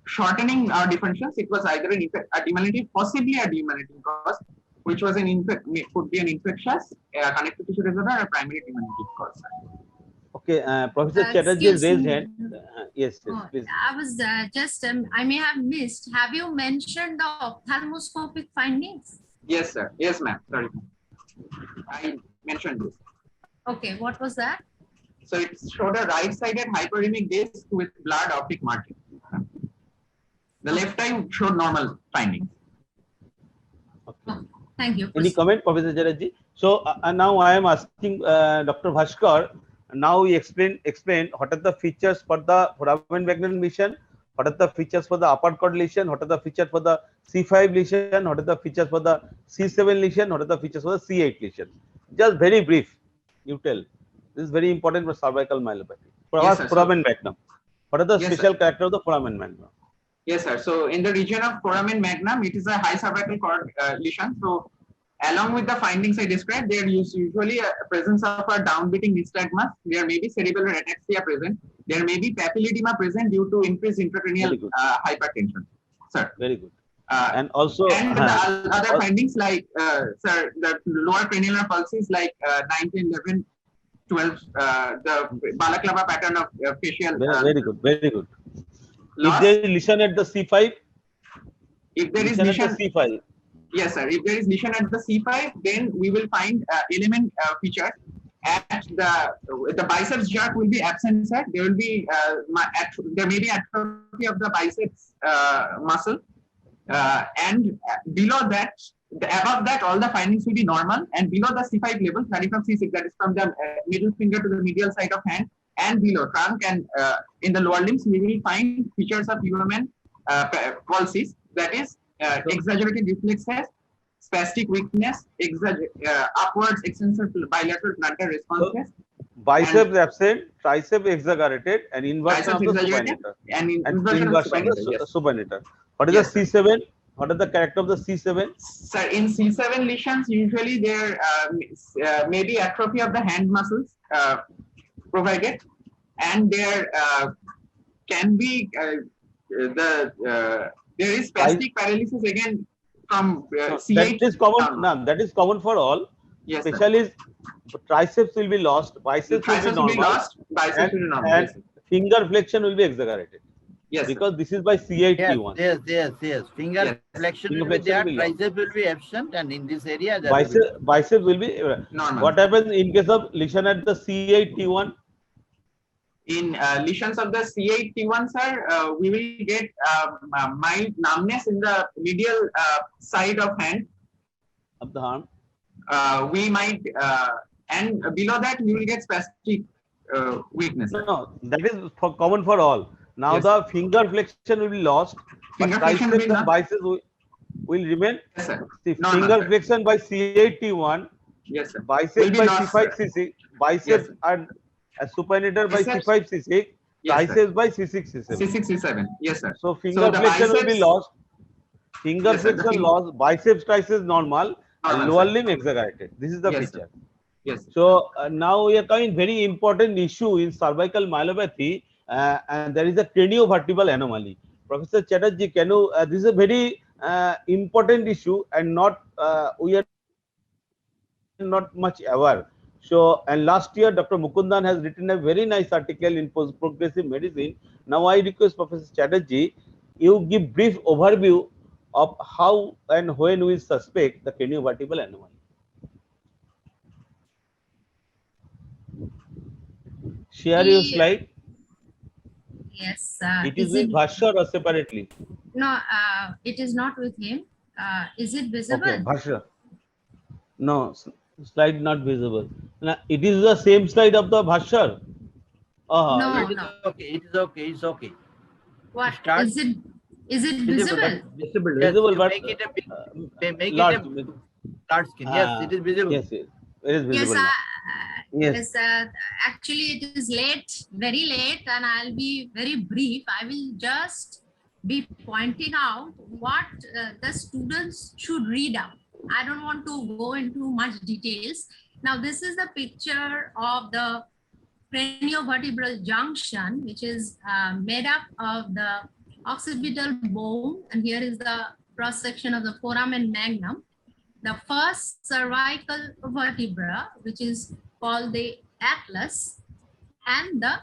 shortening our differentials, it was either a diminutive, possibly a diminutive cause, which was could be an infectious, connective tissue disorder, or a primary diminutive cause. Okay, Professor Chatterjee raised hand. Yes, please. I was just, I may have missed. Have you mentioned the ophthalmoscopic findings? Yes, sir. Yes, ma'am. Sorry. I mentioned this. Okay, what was that? So it showed a right-sided hyperemic disc with blurred optic margin. The left eye showed normal findings. Okay. Oh, thank you. Any comment, Professor Chatterjee? So now I am asking Dr. Bhaskar. Now we explain what are the features for the foramen magnum lesion, what are the features for the upper cord lesion, what are the features for the C5 lesion, what are the features for the C7 lesion, what are the features for the C8 lesion. Just very brief, you tell. This is very important for cervical myelopathy. Foramen magnum. What are the special character of the foramen magnum? Yes, sir. So in the region of foramen magnum, it is a high cervical cord lesion. So along with the findings I described, there is usually a presence of a downbeating nystagmus. There may be cerebellar ataxia present. There may be papilledema present due to increased intracranial hypertension. Sir. Very good. And also, the other findings like, sir, the lower cranial pulses like 9, 10, 11, 12, the balaclava pattern of facial. Very good. Very good. If there is lesion at the C5, if there is lesion at the C5. Yes, sir. If there is lesion at the C5, then we will find element features. At the biceps jerk will be absent, sir. There will be there may be atrophy of the biceps muscle, and below that, above that, all the findings will be normal. And below the C5 level, starting from C6, that is from the middle finger to the medial side of hand, and below trunk and in the lower limbs, we will find features of human palsies. That is exaggerated reflexes, spastic weakness, upwards extensor bilateral plantar responses. Biceps absent, tricep exaggerated, and inversion of the supinator. And inversion of the supinator. What is the C7? What is the character of the C7? Sir, in C7 lesions, usually there may be atrophy of the hand muscles provided, and there can be there is spastic paralysis again from C8. That is common. No, that is common for all. Yes, especially triceps will be lost, biceps will be normal, biceps will be normal, and finger flexion will be exaggerated. Yes, because this is by C8T1. Yes. Finger flexion will be there, tricep will be absent, and in this area, biceps will be normal. What happens in case of lesion at the C8T1? In lesions of the C8T1, sir, we will get mild numbness in the medial side of hand. Of the arm. We might, and below that, we will get spastic weakness. No, that is common for all. Now the finger flexion will be lost, but triceps and biceps will remain. Yes, sir. See, finger flexion by C8T1. Yes, sir. Biceps by C5C6. Biceps and supinator by C5C6. Triceps by C6C7. C6C7. Yes, sir. So finger flexion will be lost. Finger Yes, sir, the flexion thing- loss, biceps triceps normal, and Normal, lower sir. limb exaggerated. This is the Yes, sir. picture. Yes. So now we are coming very important issue in cervical myelopathy, and there is a craniovertebral anomaly. Professor Chatterjee, can you? This is a very important issue, and not we are not much aware. So, and last year, Dr. Mukundan has written a very nice article in Progressive Medicine. Now, I request Professor Chatterjee, you give brief overview of how and when we suspect the craniovertebral anomaly. Share your We- slide. Yes. It is with Bhashar or separately? No, it is not with him. Is it visible? Okay, Bhashar. No, slide not visible. Now, it is the same slide of the Bhashar. No, It is no. okay. It is okay. It's okay. What Start. is it? Is it Visible. visible? Visible. Yes, Visible, you but make it a big, make large. it a large screen. Yes, it is visible. Yes, yes, it is Yes, visible. now. Yes. actually it is late, very late, and I'll be very brief. I will just be pointing out what the students should read out. I don't want to go into much details. Now, this is the picture of the craniovertebral junction, which is made up of the occipital bone, and here is the cross section of the foramen magnum. The first cervical vertebra, which is called the atlas, and the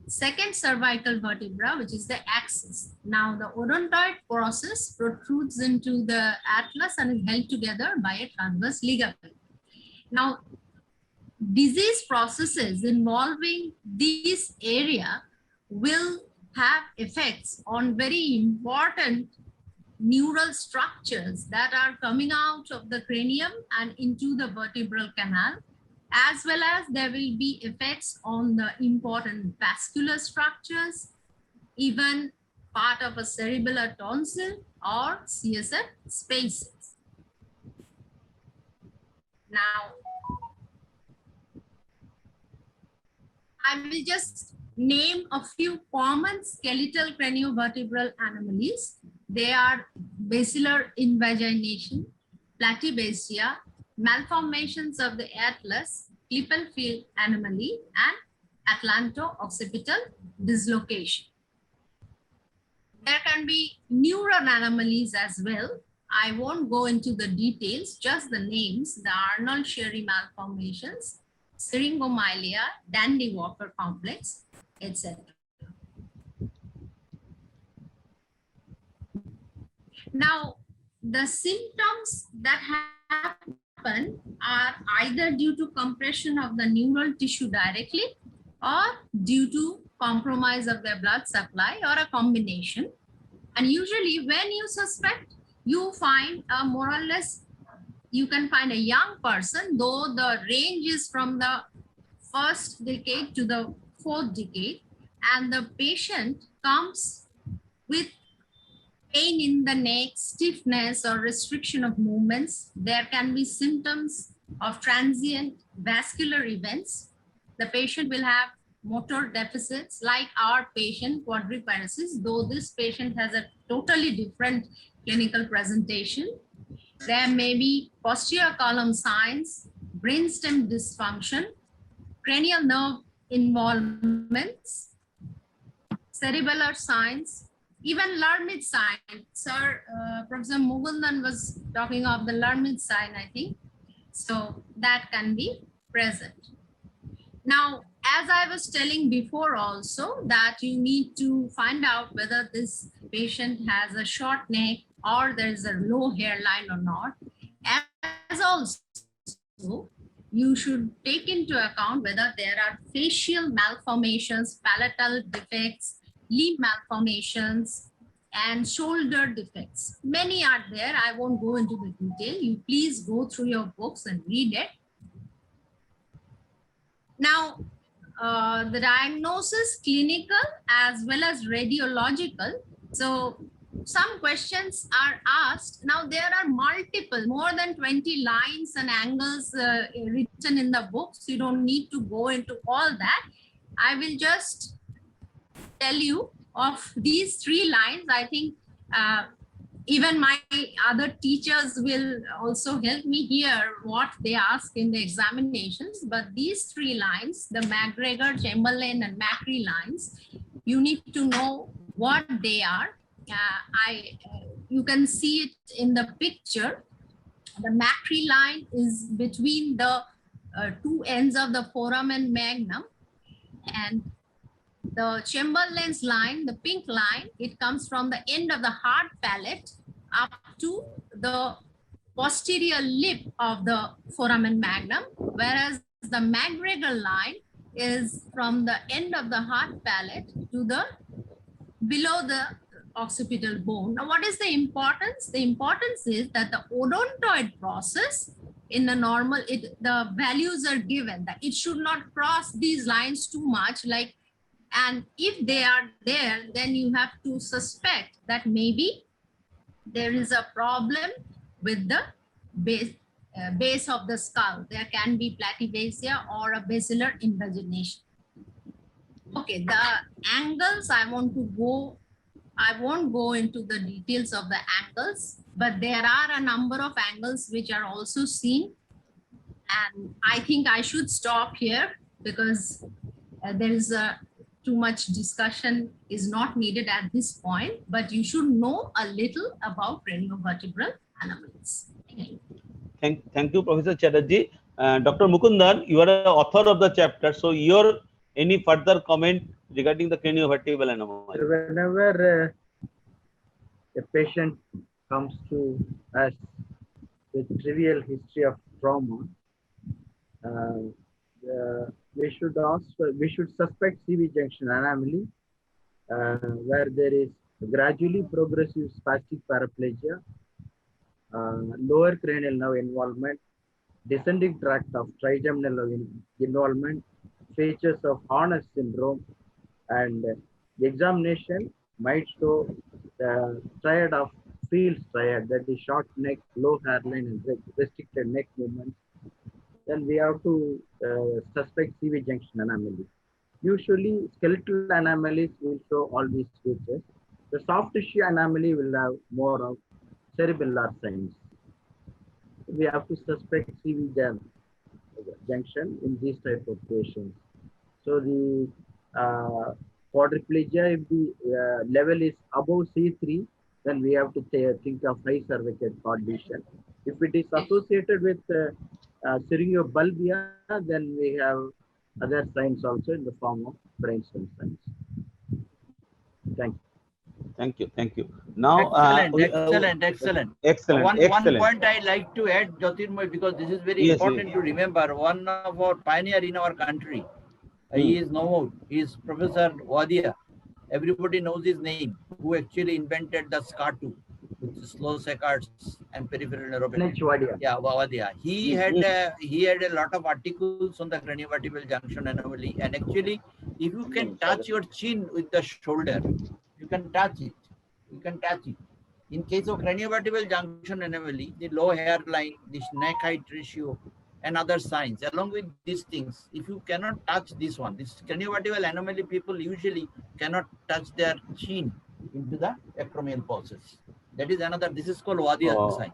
second cervical vertebra, which is the axis. Now, the odontoid process protrudes into the atlas and is held together by a transverse ligament. Now, disease processes involving this area will have effects on very important neural structures that are coming out of the cranium and into the vertebral canal, as well as there will be effects on the important vascular structures, even part of a cerebellar tonsil or CSF spaces. Now, I will just name a few common skeletal craniovertebral anomalies. They are basilar invagination, platybasia, malformations of the atlas, Klippel-Field anomaly, and atlanto-occipital dislocation. There can be neuron anomalies as well. I won't go into the details, just the names, the Arnold-Chiari malformations, syringomyelia, Dandy-Walker complex, etc. Now, the symptoms that happen are either due to compression of the neural tissue directly or due to compromise of the blood supply or a combination. And usually when you suspect, you find a more or less, you can find a young person, though the range is from the first decade to the fourth decade, and the patient comes with pain in the neck, stiffness or restriction of movements. There can be symptoms of transient vascular events. The patient will have motor deficits like our patient quadriparesis, though this patient has a totally different clinical presentation. There may be posterior column signs, brainstem dysfunction, cranial nerve involvements, cerebellar signs, even Lhermitte sign. Sir, Professor Mukundan was talking of the Lhermitte sign, I think. So that can be present. Now, as I was telling before also, that you need to find out whether this patient has a short neck or there is a low hairline or not. As also, you should take into account whether there are facial malformations, palatal defects, limb malformations, and shoulder defects. Many are there. I won't go into the detail. You please go through your books and read it. Now, the diagnosis, clinical as well as radiological. So some questions are asked. Now there are multiple, more than 20 lines and angles written in the books. You don't need to go into all that. I will just tell you of these 3 lines. I think even my other teachers will also help me here what they ask in the examinations. But these three lines, the McGregor, Chamberlain, and Macri lines, you need to know what they are. You can see it in the picture. The Macri line is between the two ends of the foramen magnum, and the Chamberlain's line, the pink line, it comes from the end of the hard palate up to the posterior lip of the foramen magnum, whereas the McGregor line is from the end of the hard palate to the below the occipital bone. Now, what is the importance? The importance is that the odontoid process in the normal, the values are given that it should not cross these lines too much, like, and if they are there, then you have to suspect that maybe there is a problem with the base of the skull. There can be platybasia or a basilar invagination. Okay, the angles I won't go into the details of the angles, but there are a number of angles which are also seen. And I think I should stop here because there is too much discussion is not needed at this point, but you should know a little about craniovertebral anomalies. Thank you, Professor Chatterjee. Dr. Mukundan, you are the author of the chapter. So, any further comment regarding the craniovertebral anomaly? Whenever a patient comes to us with trivial history of trauma, we should suspect CV junction anomaly, where there is gradually progressive spastic paraplegia, lower cranial nerve involvement, descending tract of trigeminal nerve involvement, features of Horner's syndrome, and the examination might show the triad of Fields triad, that is short neck, low hairline, and restricted neck movement. Then we have to suspect CV junction anomaly. Usually, skeletal anomalies will show all these features. The soft tissue anomaly will have more of cerebellar signs. We have to suspect CV junction in these type of patients. So the quadriplegia, if the level is above C3, then we have to think of high cervical cord lesion. If it is associated with cerebrobulbia, then we have other signs also in the form of brainstem signs. Thank you. Thank you. Now, excellent. One point I like to add, Jyotirmoy, because this is very important to remember. One of our pioneer in our country, he is known. He is Professor Wadia. Everybody knows his name. Who actually invented the SCA2, which is slow saccades and peripheral neuropathy. Wadia. Yeah, Wadia. He had a lot of articles on the craniovertebral junction anomaly. And actually, if you can touch your chin with the shoulder, you can touch it. In case of craniovertebral junction anomaly, the low hairline, this neck height ratio, and other signs, along with these things, if you cannot touch this one, this craniovertebral anomaly, people usually cannot touch their chin into the acromial process. That is another, this is called Wadia sign.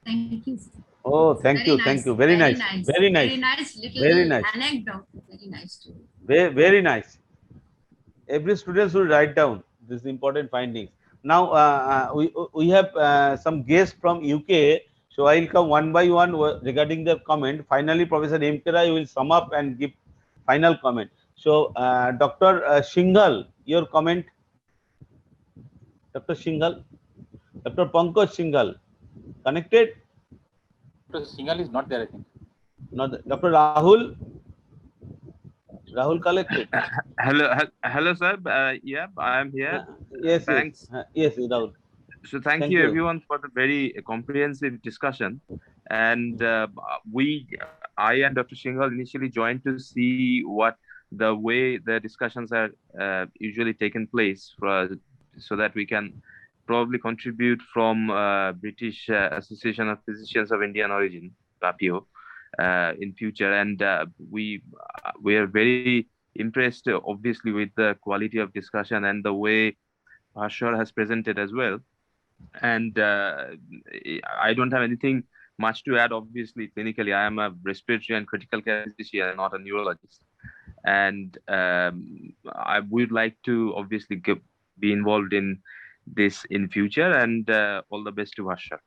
Thank you. Oh, thank you. Very nice. Very nice little anecdote. Very nice too. Very nice. Every student should write down these important findings. Now, we have some guests from UK. So I'll come one by one regarding the comment. Finally, Professor M. K. Rai will sum up and give final comment. So, Dr. Shinghal, your comment. Dr. Shinghal, Dr. Pankaj Shinghal, connected? Dr. Shinghal is not there, I think. Not Dr. Rahul. Rahul collected. Hello, sir. Yeah, I am here. Yes. Thanks. Yes, Rahul. So thank you everyone for the very comprehensive discussion. And I and Dr. Shinghal initially joined to see what the way the discussions are usually taken place so that we can probably contribute from British Association of Physicians of Indian Origin, BAPIO, in future. And we are very impressed, obviously, with the quality of discussion and the way Bhaswar has presented as well. And I don't have anything much to add. Obviously, clinically, I am a respiratory and critical care physician, not a neurologist. And I would like to obviously be involved in this in future. And all the best to Bhashar.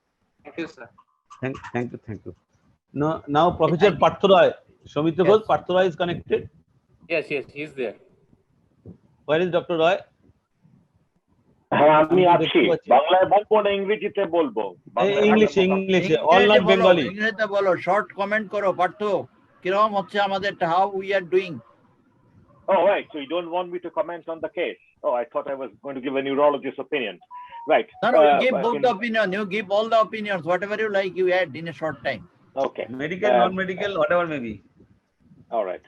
Thank you, sir. Thank you. Now Professor Partha Roy, Soumitra Ghosh, Partha Roy is connected. Yes, he's there. Where is Dr. Roy? হ্যাঁ আমি আছি বাংলায় বলবো না ইংরেজিতে বলবো English all not Bengali ইংরেজিতে বলো শর্ট কমেন্ট করো পার্থ কিরকম হচ্ছে আমাদের how we are doing. Oh right, so you don't want me to comment on the case. Oh, I thought I was going to give a neurologist's opinion. Right. No, you give both the opinion, you give all the opinions, whatever you like, you add in a short time. Okay. Medical, non-medical, whatever may be. All right.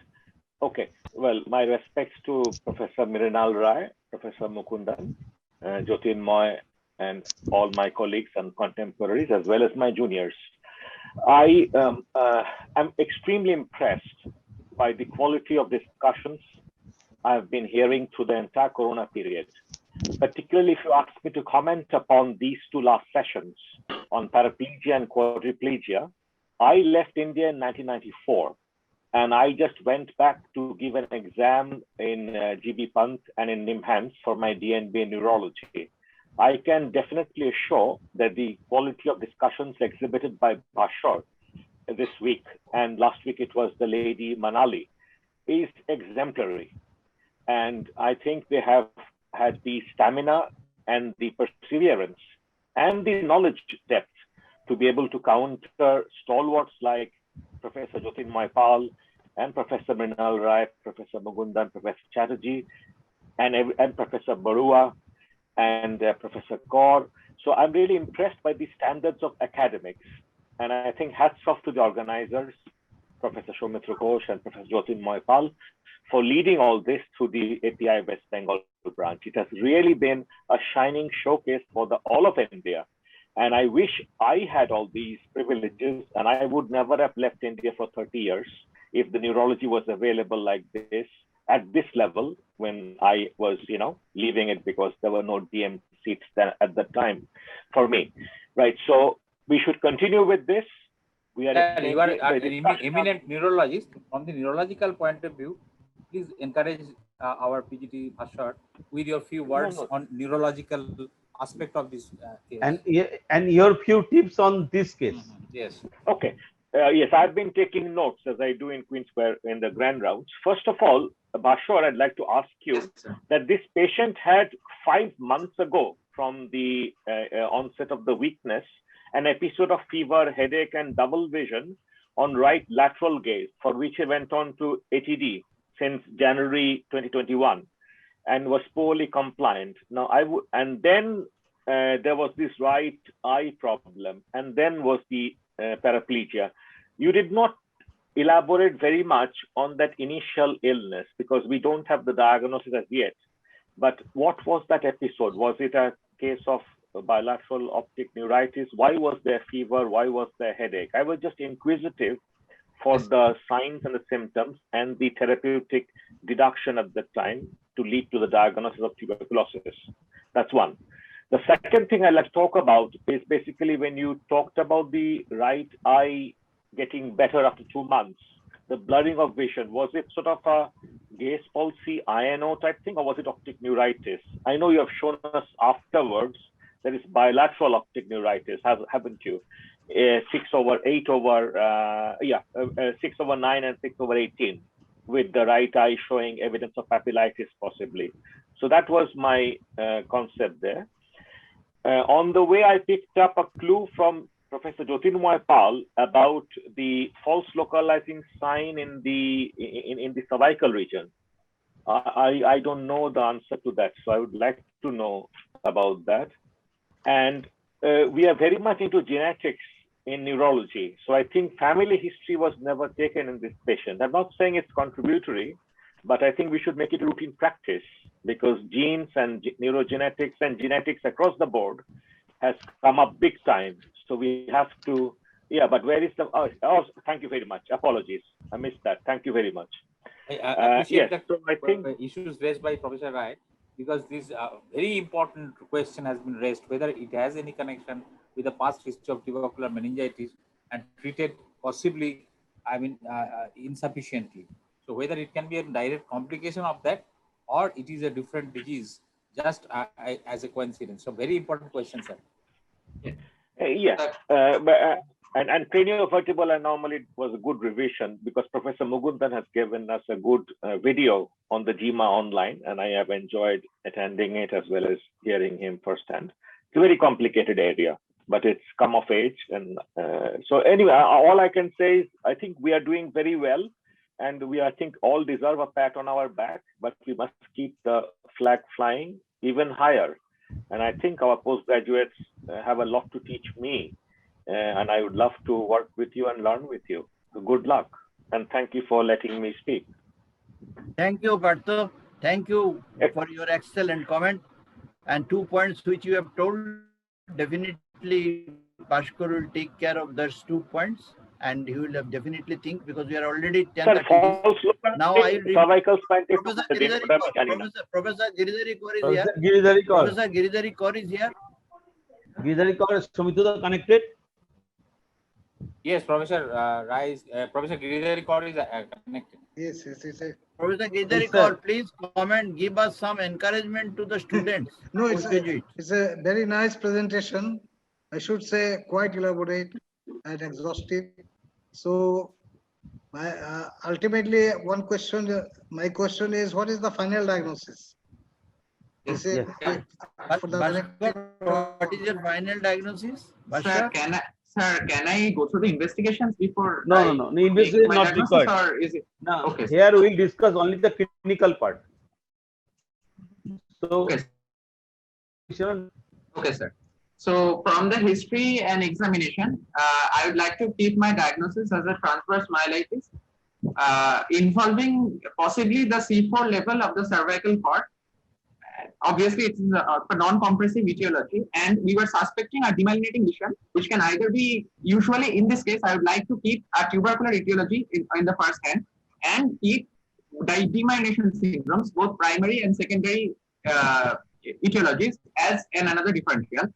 Okay. Well, my respects to Professor Mrinal Rai, Professor Mukundan, Jyotirmoy, and all my colleagues and contemporaries, as well as my juniors. I am extremely impressed by the quality of discussions I've been hearing through the entire Corona period. Particularly if you ask me to comment upon these two last sessions on paraplegia and quadriplegia, I left India in 1994, and I just went back to give an exam in GB Pant and in NIMHANS for my DNB in neurology. I can definitely assure that the quality of discussions exhibited by Bhashar this week, and last week it was the lady Manali, is exemplary. And I think they have had the stamina and the perseverance and the knowledge depth to be able to counter stalwarts like Professor Jyotirmoy Pal and Professor Mrinal Rai, Professor Mukundan, Professor Chatterjee, and Professor Barua and Professor Kaur. So I'm really impressed by the standards of academics. And I think hats off to the organizers, Professor Soumitra Ghosh and Professor Jyotirmoy Pal, for leading all this through the API West Bengal branch. It has really been a shining showcase for all of India. And I wish I had all these privileges, and I would never have left India for 30 years if the neurology was available like this, at this level, when I was, leaving it because there were no DM seats at that time for me. Right, so we should continue with this. You are an eminent neurologist. From the neurological point of view, please encourage our PGT Bhashar with your few words on neurological aspect of this case. And your few tips on this case. Yes. Okay. Yes, I've been taking notes as I do in Queen Square in the grand rounds. First of all, Bhashar, I'd like to ask you that this patient had 5 months ago from the onset of the weakness, an episode of fever, headache, and double vision on right lateral gaze, for which he went on to ATD since January 2021 and was poorly compliant. Now, and then there was this right eye problem, and then was the paraplegia. You did not elaborate very much on that initial illness because we don't have the diagnosis as yet. But what was that episode? Was it a case of bilateral optic neuritis? Why was there fever? Why was there headache? I was just inquisitive for the signs and the symptoms and the therapeutic deduction at the time to lead to the diagnosis of tuberculosis. That's one. The second thing I'd like to talk about is basically when you talked about the right eye getting better after 2 months, the blurring of vision, was it sort of a gaze palsy, INO type thing, or was it optic neuritis? I know you have shown us afterwards there is bilateral optic neuritis, haven't you? 6/9 and 6/18, with the right eye showing evidence of papillitis possibly. So that was my concept there. On the way, I picked up a clue from Professor Jyotirmoy Pal about the false localizing sign in the cervical region. I don't know the answer to that, so I would like to know about that. And we are very much into genetics in neurology. So I think family history was never taken in this patient. I'm not saying it's contributory, but I think we should make it routine practice because genes and neurogenetics and genetics across the board has come up big time. So we have to, but where is the, thank you very much. Apologies. I missed that. Thank you very much. I appreciate yes, so I think issues raised by Professor Rai. because this very important question has been raised, whether it has any connection with the past history of tubercular meningitis and treated possibly, insufficiently. So whether it can be a direct complication of that, or it is a different disease, just as a coincidence. So very important question, sir. And craniovertebral anomaly was a good revision because Professor Mukundan has given us a good video on the GMA online, and I have enjoyed attending it as well as hearing him firsthand. It's a very complicated area, but it's come of age. And so anyway, all I can say is I think we are doing very well, and I think all deserve a pat on our back, but we must keep the flag flying even higher. And I think our postgraduates have a lot to teach me, and I would love to work with you and learn with you. So good luck, and thank you for letting me speak. Thank you, Partha. Thank you for your excellent comment. And 2 points which you have told, definitely Bhaskar will take care of those 2 points, and he will have definitely think, because we are already 10:30. Now I will cervical spine. Professor Giridhari Kaur is here. Professor Giridhari Kaur is here. Giridhari Kaur, Soumitra connected? Yes, Professor Professor Giridhari Kaur is connected. Yes. Professor Giridhari Kaur, please comment, give us some encouragement to the students. No, it's a very nice presentation. I should say quite elaborate and exhaustive. So ultimately my question is, what is the final diagnosis? What is your final diagnosis? Sir, can I go through the investigations before? No. The investigation is not required. Or is it? No. Okay. Here we will discuss only the clinical part. So, okay, sir. So from the history and examination, I would like to keep my diagnosis as a transverse myelitis involving possibly the C4 level of the cervical cord. Obviously, it is a non-compressive etiology, and we were suspecting a demyelinating lesion, which can either be, usually in this case, I would like to keep a tubercular etiology in the first hand and keep demyelination syndromes, both primary and secondary etiologies, as another differential.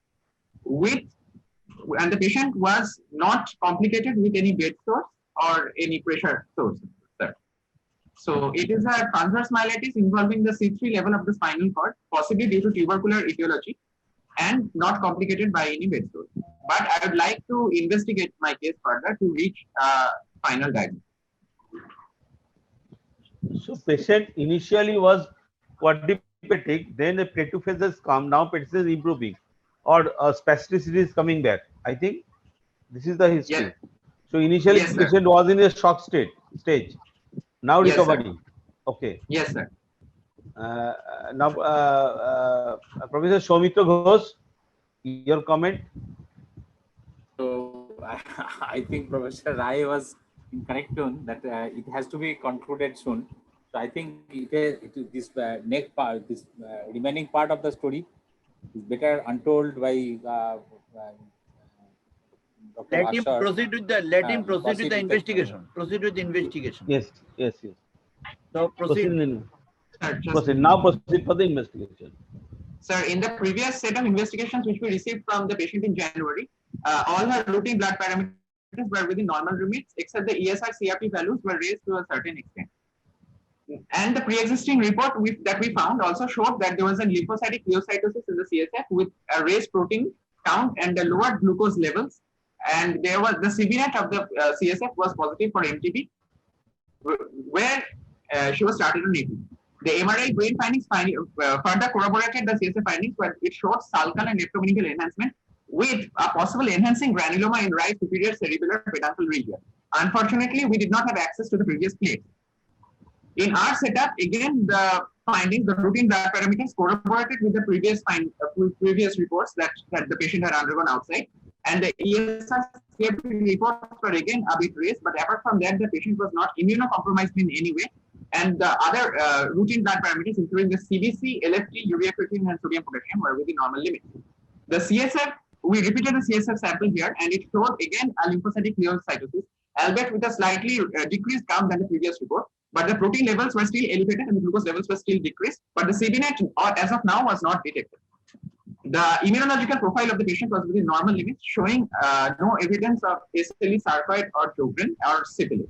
And the patient was not complicated with any bed source or any pressure source. So it is a transverse myelitis involving the C3 level of the spinal cord, possibly due to tubercular etiology, and not complicated by any bed source. But I would like to investigate my case further to reach final diagnosis. So patient initially was quadriplegic, then the plateau phase has come, now patient is improving, or spasticity is coming back. I think this is the history. Yes. So initially patient was in a shock stage. Now Yes, recovery. Okay. Yes, sir. Now, Professor Soumitra Ghosh, your comment? So I think Professor Rai was in correct tone that it has to be concluded soon. So I think this next part, this remaining part of the story is better untold by Dr. Let him proceed with the investigation. Proceed with the investigation. Yes. So proceed. Now proceed for the investigation. Sir, in the previous set of investigations which we received from the patient in January, all her routine blood parameters were within normal limits, except the ESR CRP values were raised to a certain extent. And the pre-existing report that we found also showed that there was a lymphocytic pleocytosis in the CSF with a raised protein count and the lower glucose levels. And there was the CBNet of the CSF was positive for MTB, where she was started on ATB. The MRI brain findings further corroborated the CSF findings, where it showed sulcal and leptomeningeal enhancement with a possible enhancing granuloma in right superior cerebellar peduncle region. Unfortunately, we did not have access to the previous plate. In our setup, again, the findings, the routine blood parameters corroborated with the previous reports that the patient had undergone outside. And the ESR reports were again a bit raised, but apart from that, the patient was not immunocompromised in any way. And the other routine blood parameters, including the CBC, LFT, urea creatinine, and sodium potassium, were within normal limits. The CSF, we repeated the CSF sample here, and it showed again a lymphocytic pleocytosis, albeit with a slightly decreased count than the previous report. but the protein levels were still elevated and the glucose levels were still decreased, but the CB-net as of now was not detected. The immunological profile of the patient was within normal limits, showing no evidence of SLE, sarcoid, or Sjogren or syphilis.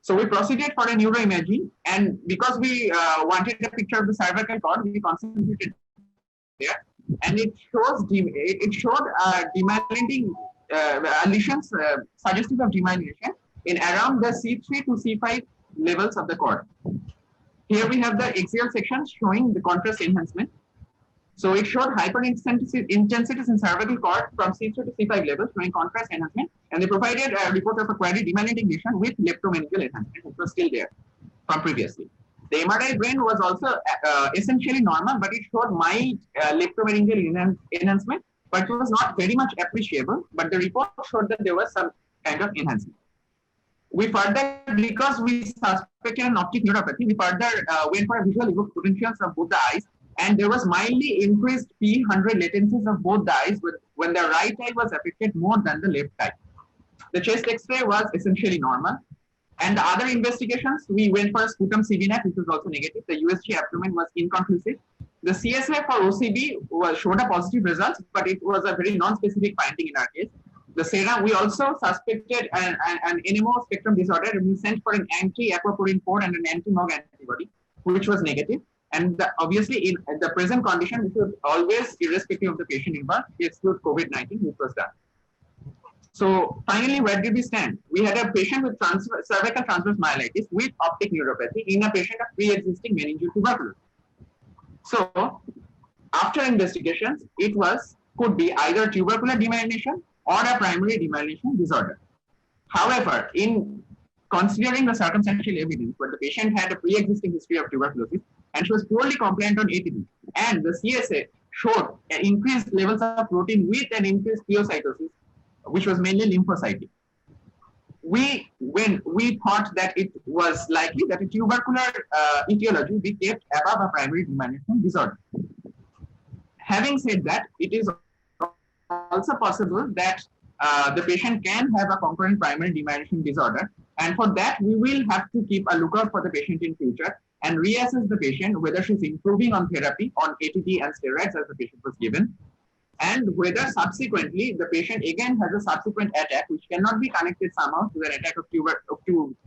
So we proceeded for a neuroimaging, and because we wanted a picture of the cervical cord, we concentrated there, and it showed demyelinating lesions suggestive of demyelination in around the C3 to C5 levels of the cord. Here we have the axial section showing the contrast enhancement. So it showed hyperintensities in cervical cord from C3 to C5 levels, showing contrast enhancement, and they provided a report of a query demyelinating lesion with leptomeningeal enhancement, which was still there from previously. The MRI brain was also essentially normal, but it showed mild leptomeningeal enhancement, but it was not very much appreciable. But the report showed that there was some kind of enhancement. We further, because we suspected an optic neuropathy, we further went for a visual evoked potentials of both the eyes, and there was mildly increased P100 latencies of both the eyes when the right eye was affected more than the left eye. The chest X-ray was essentially normal. And the other investigations, we went for a sputum CB-net, which was also negative. The USG abdomen was inconclusive. The CSF for OCB showed a positive result, but it was a very non-specific finding in our case. The serum, we also suspected an NMO spectrum disorder, and we sent for an anti-aquaporin 4 and an anti-MOG antibody, which was negative. And obviously, in the present condition, we should always, irrespective of the patient involved, exclude COVID-19, which was done. So finally, where did we stand? We had a patient with cervical transverse myelitis with optic neuropathy in a patient of pre-existing meningeal tuberculosis. So after investigations, it could be either tubercular demyelination or a primary demyelination disorder. However, in considering the circumstantial evidence where the patient had a pre-existing history of tuberculosis and she was poorly compliant on ATD, and the CSA showed increased levels of protein with an increased pyocytosis, which was mainly lymphocytic. When we thought that it was likely that a tubercular etiology would be kept above a primary demyelination disorder. Having said that, it is also possible that the patient can have a concurrent primary demyelination disorder, and for that we will have to keep a lookout for the patient in future and reassess the patient whether she's improving on therapy on ATD and steroids as the patient was given, and whether subsequently the patient again has a subsequent attack which cannot be connected somehow to an attack of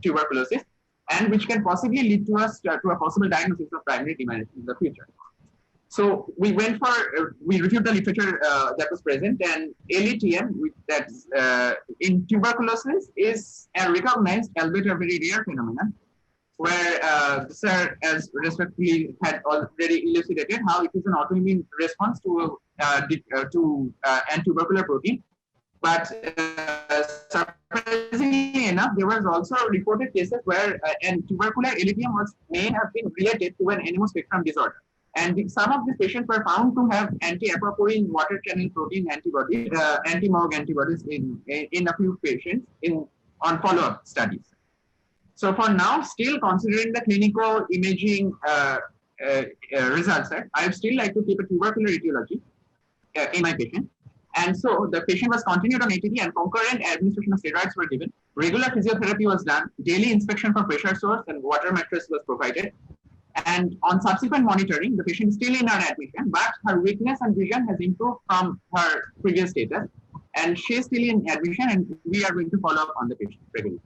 tuberculosis, and which can possibly lead to us to a possible diagnosis of primary demyelination in the future. So we went for, we reviewed the literature that was present, and LATM, that's in tuberculosis, is a recognized, albeit a very rare phenomenon, where sir, as respectfully had already elucidated, how it is an autoimmune response to an tubercular protein. But surprisingly enough, there was also reported cases where an tubercular LATM may have been related to an NMO spectrum disorder. And some of these patients were found to have anti-aquaporin water channel protein antibodies, anti-MOG antibodies in a few patients on follow-up studies. So for now, still considering the clinical imaging results, I would still like to keep a tubercular etiology in my patient. And so the patient was continued on ATD and concurrent administration of steroids were given. Regular physiotherapy was done. Daily inspection for pressure source and water mattress was provided. And on subsequent monitoring, the patient is still in our admission, but her weakness and vision has improved from her previous status. And she is still in admission, and we are going to follow up on the patient regularly.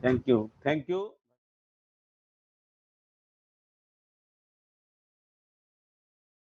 Thank you. Thank you.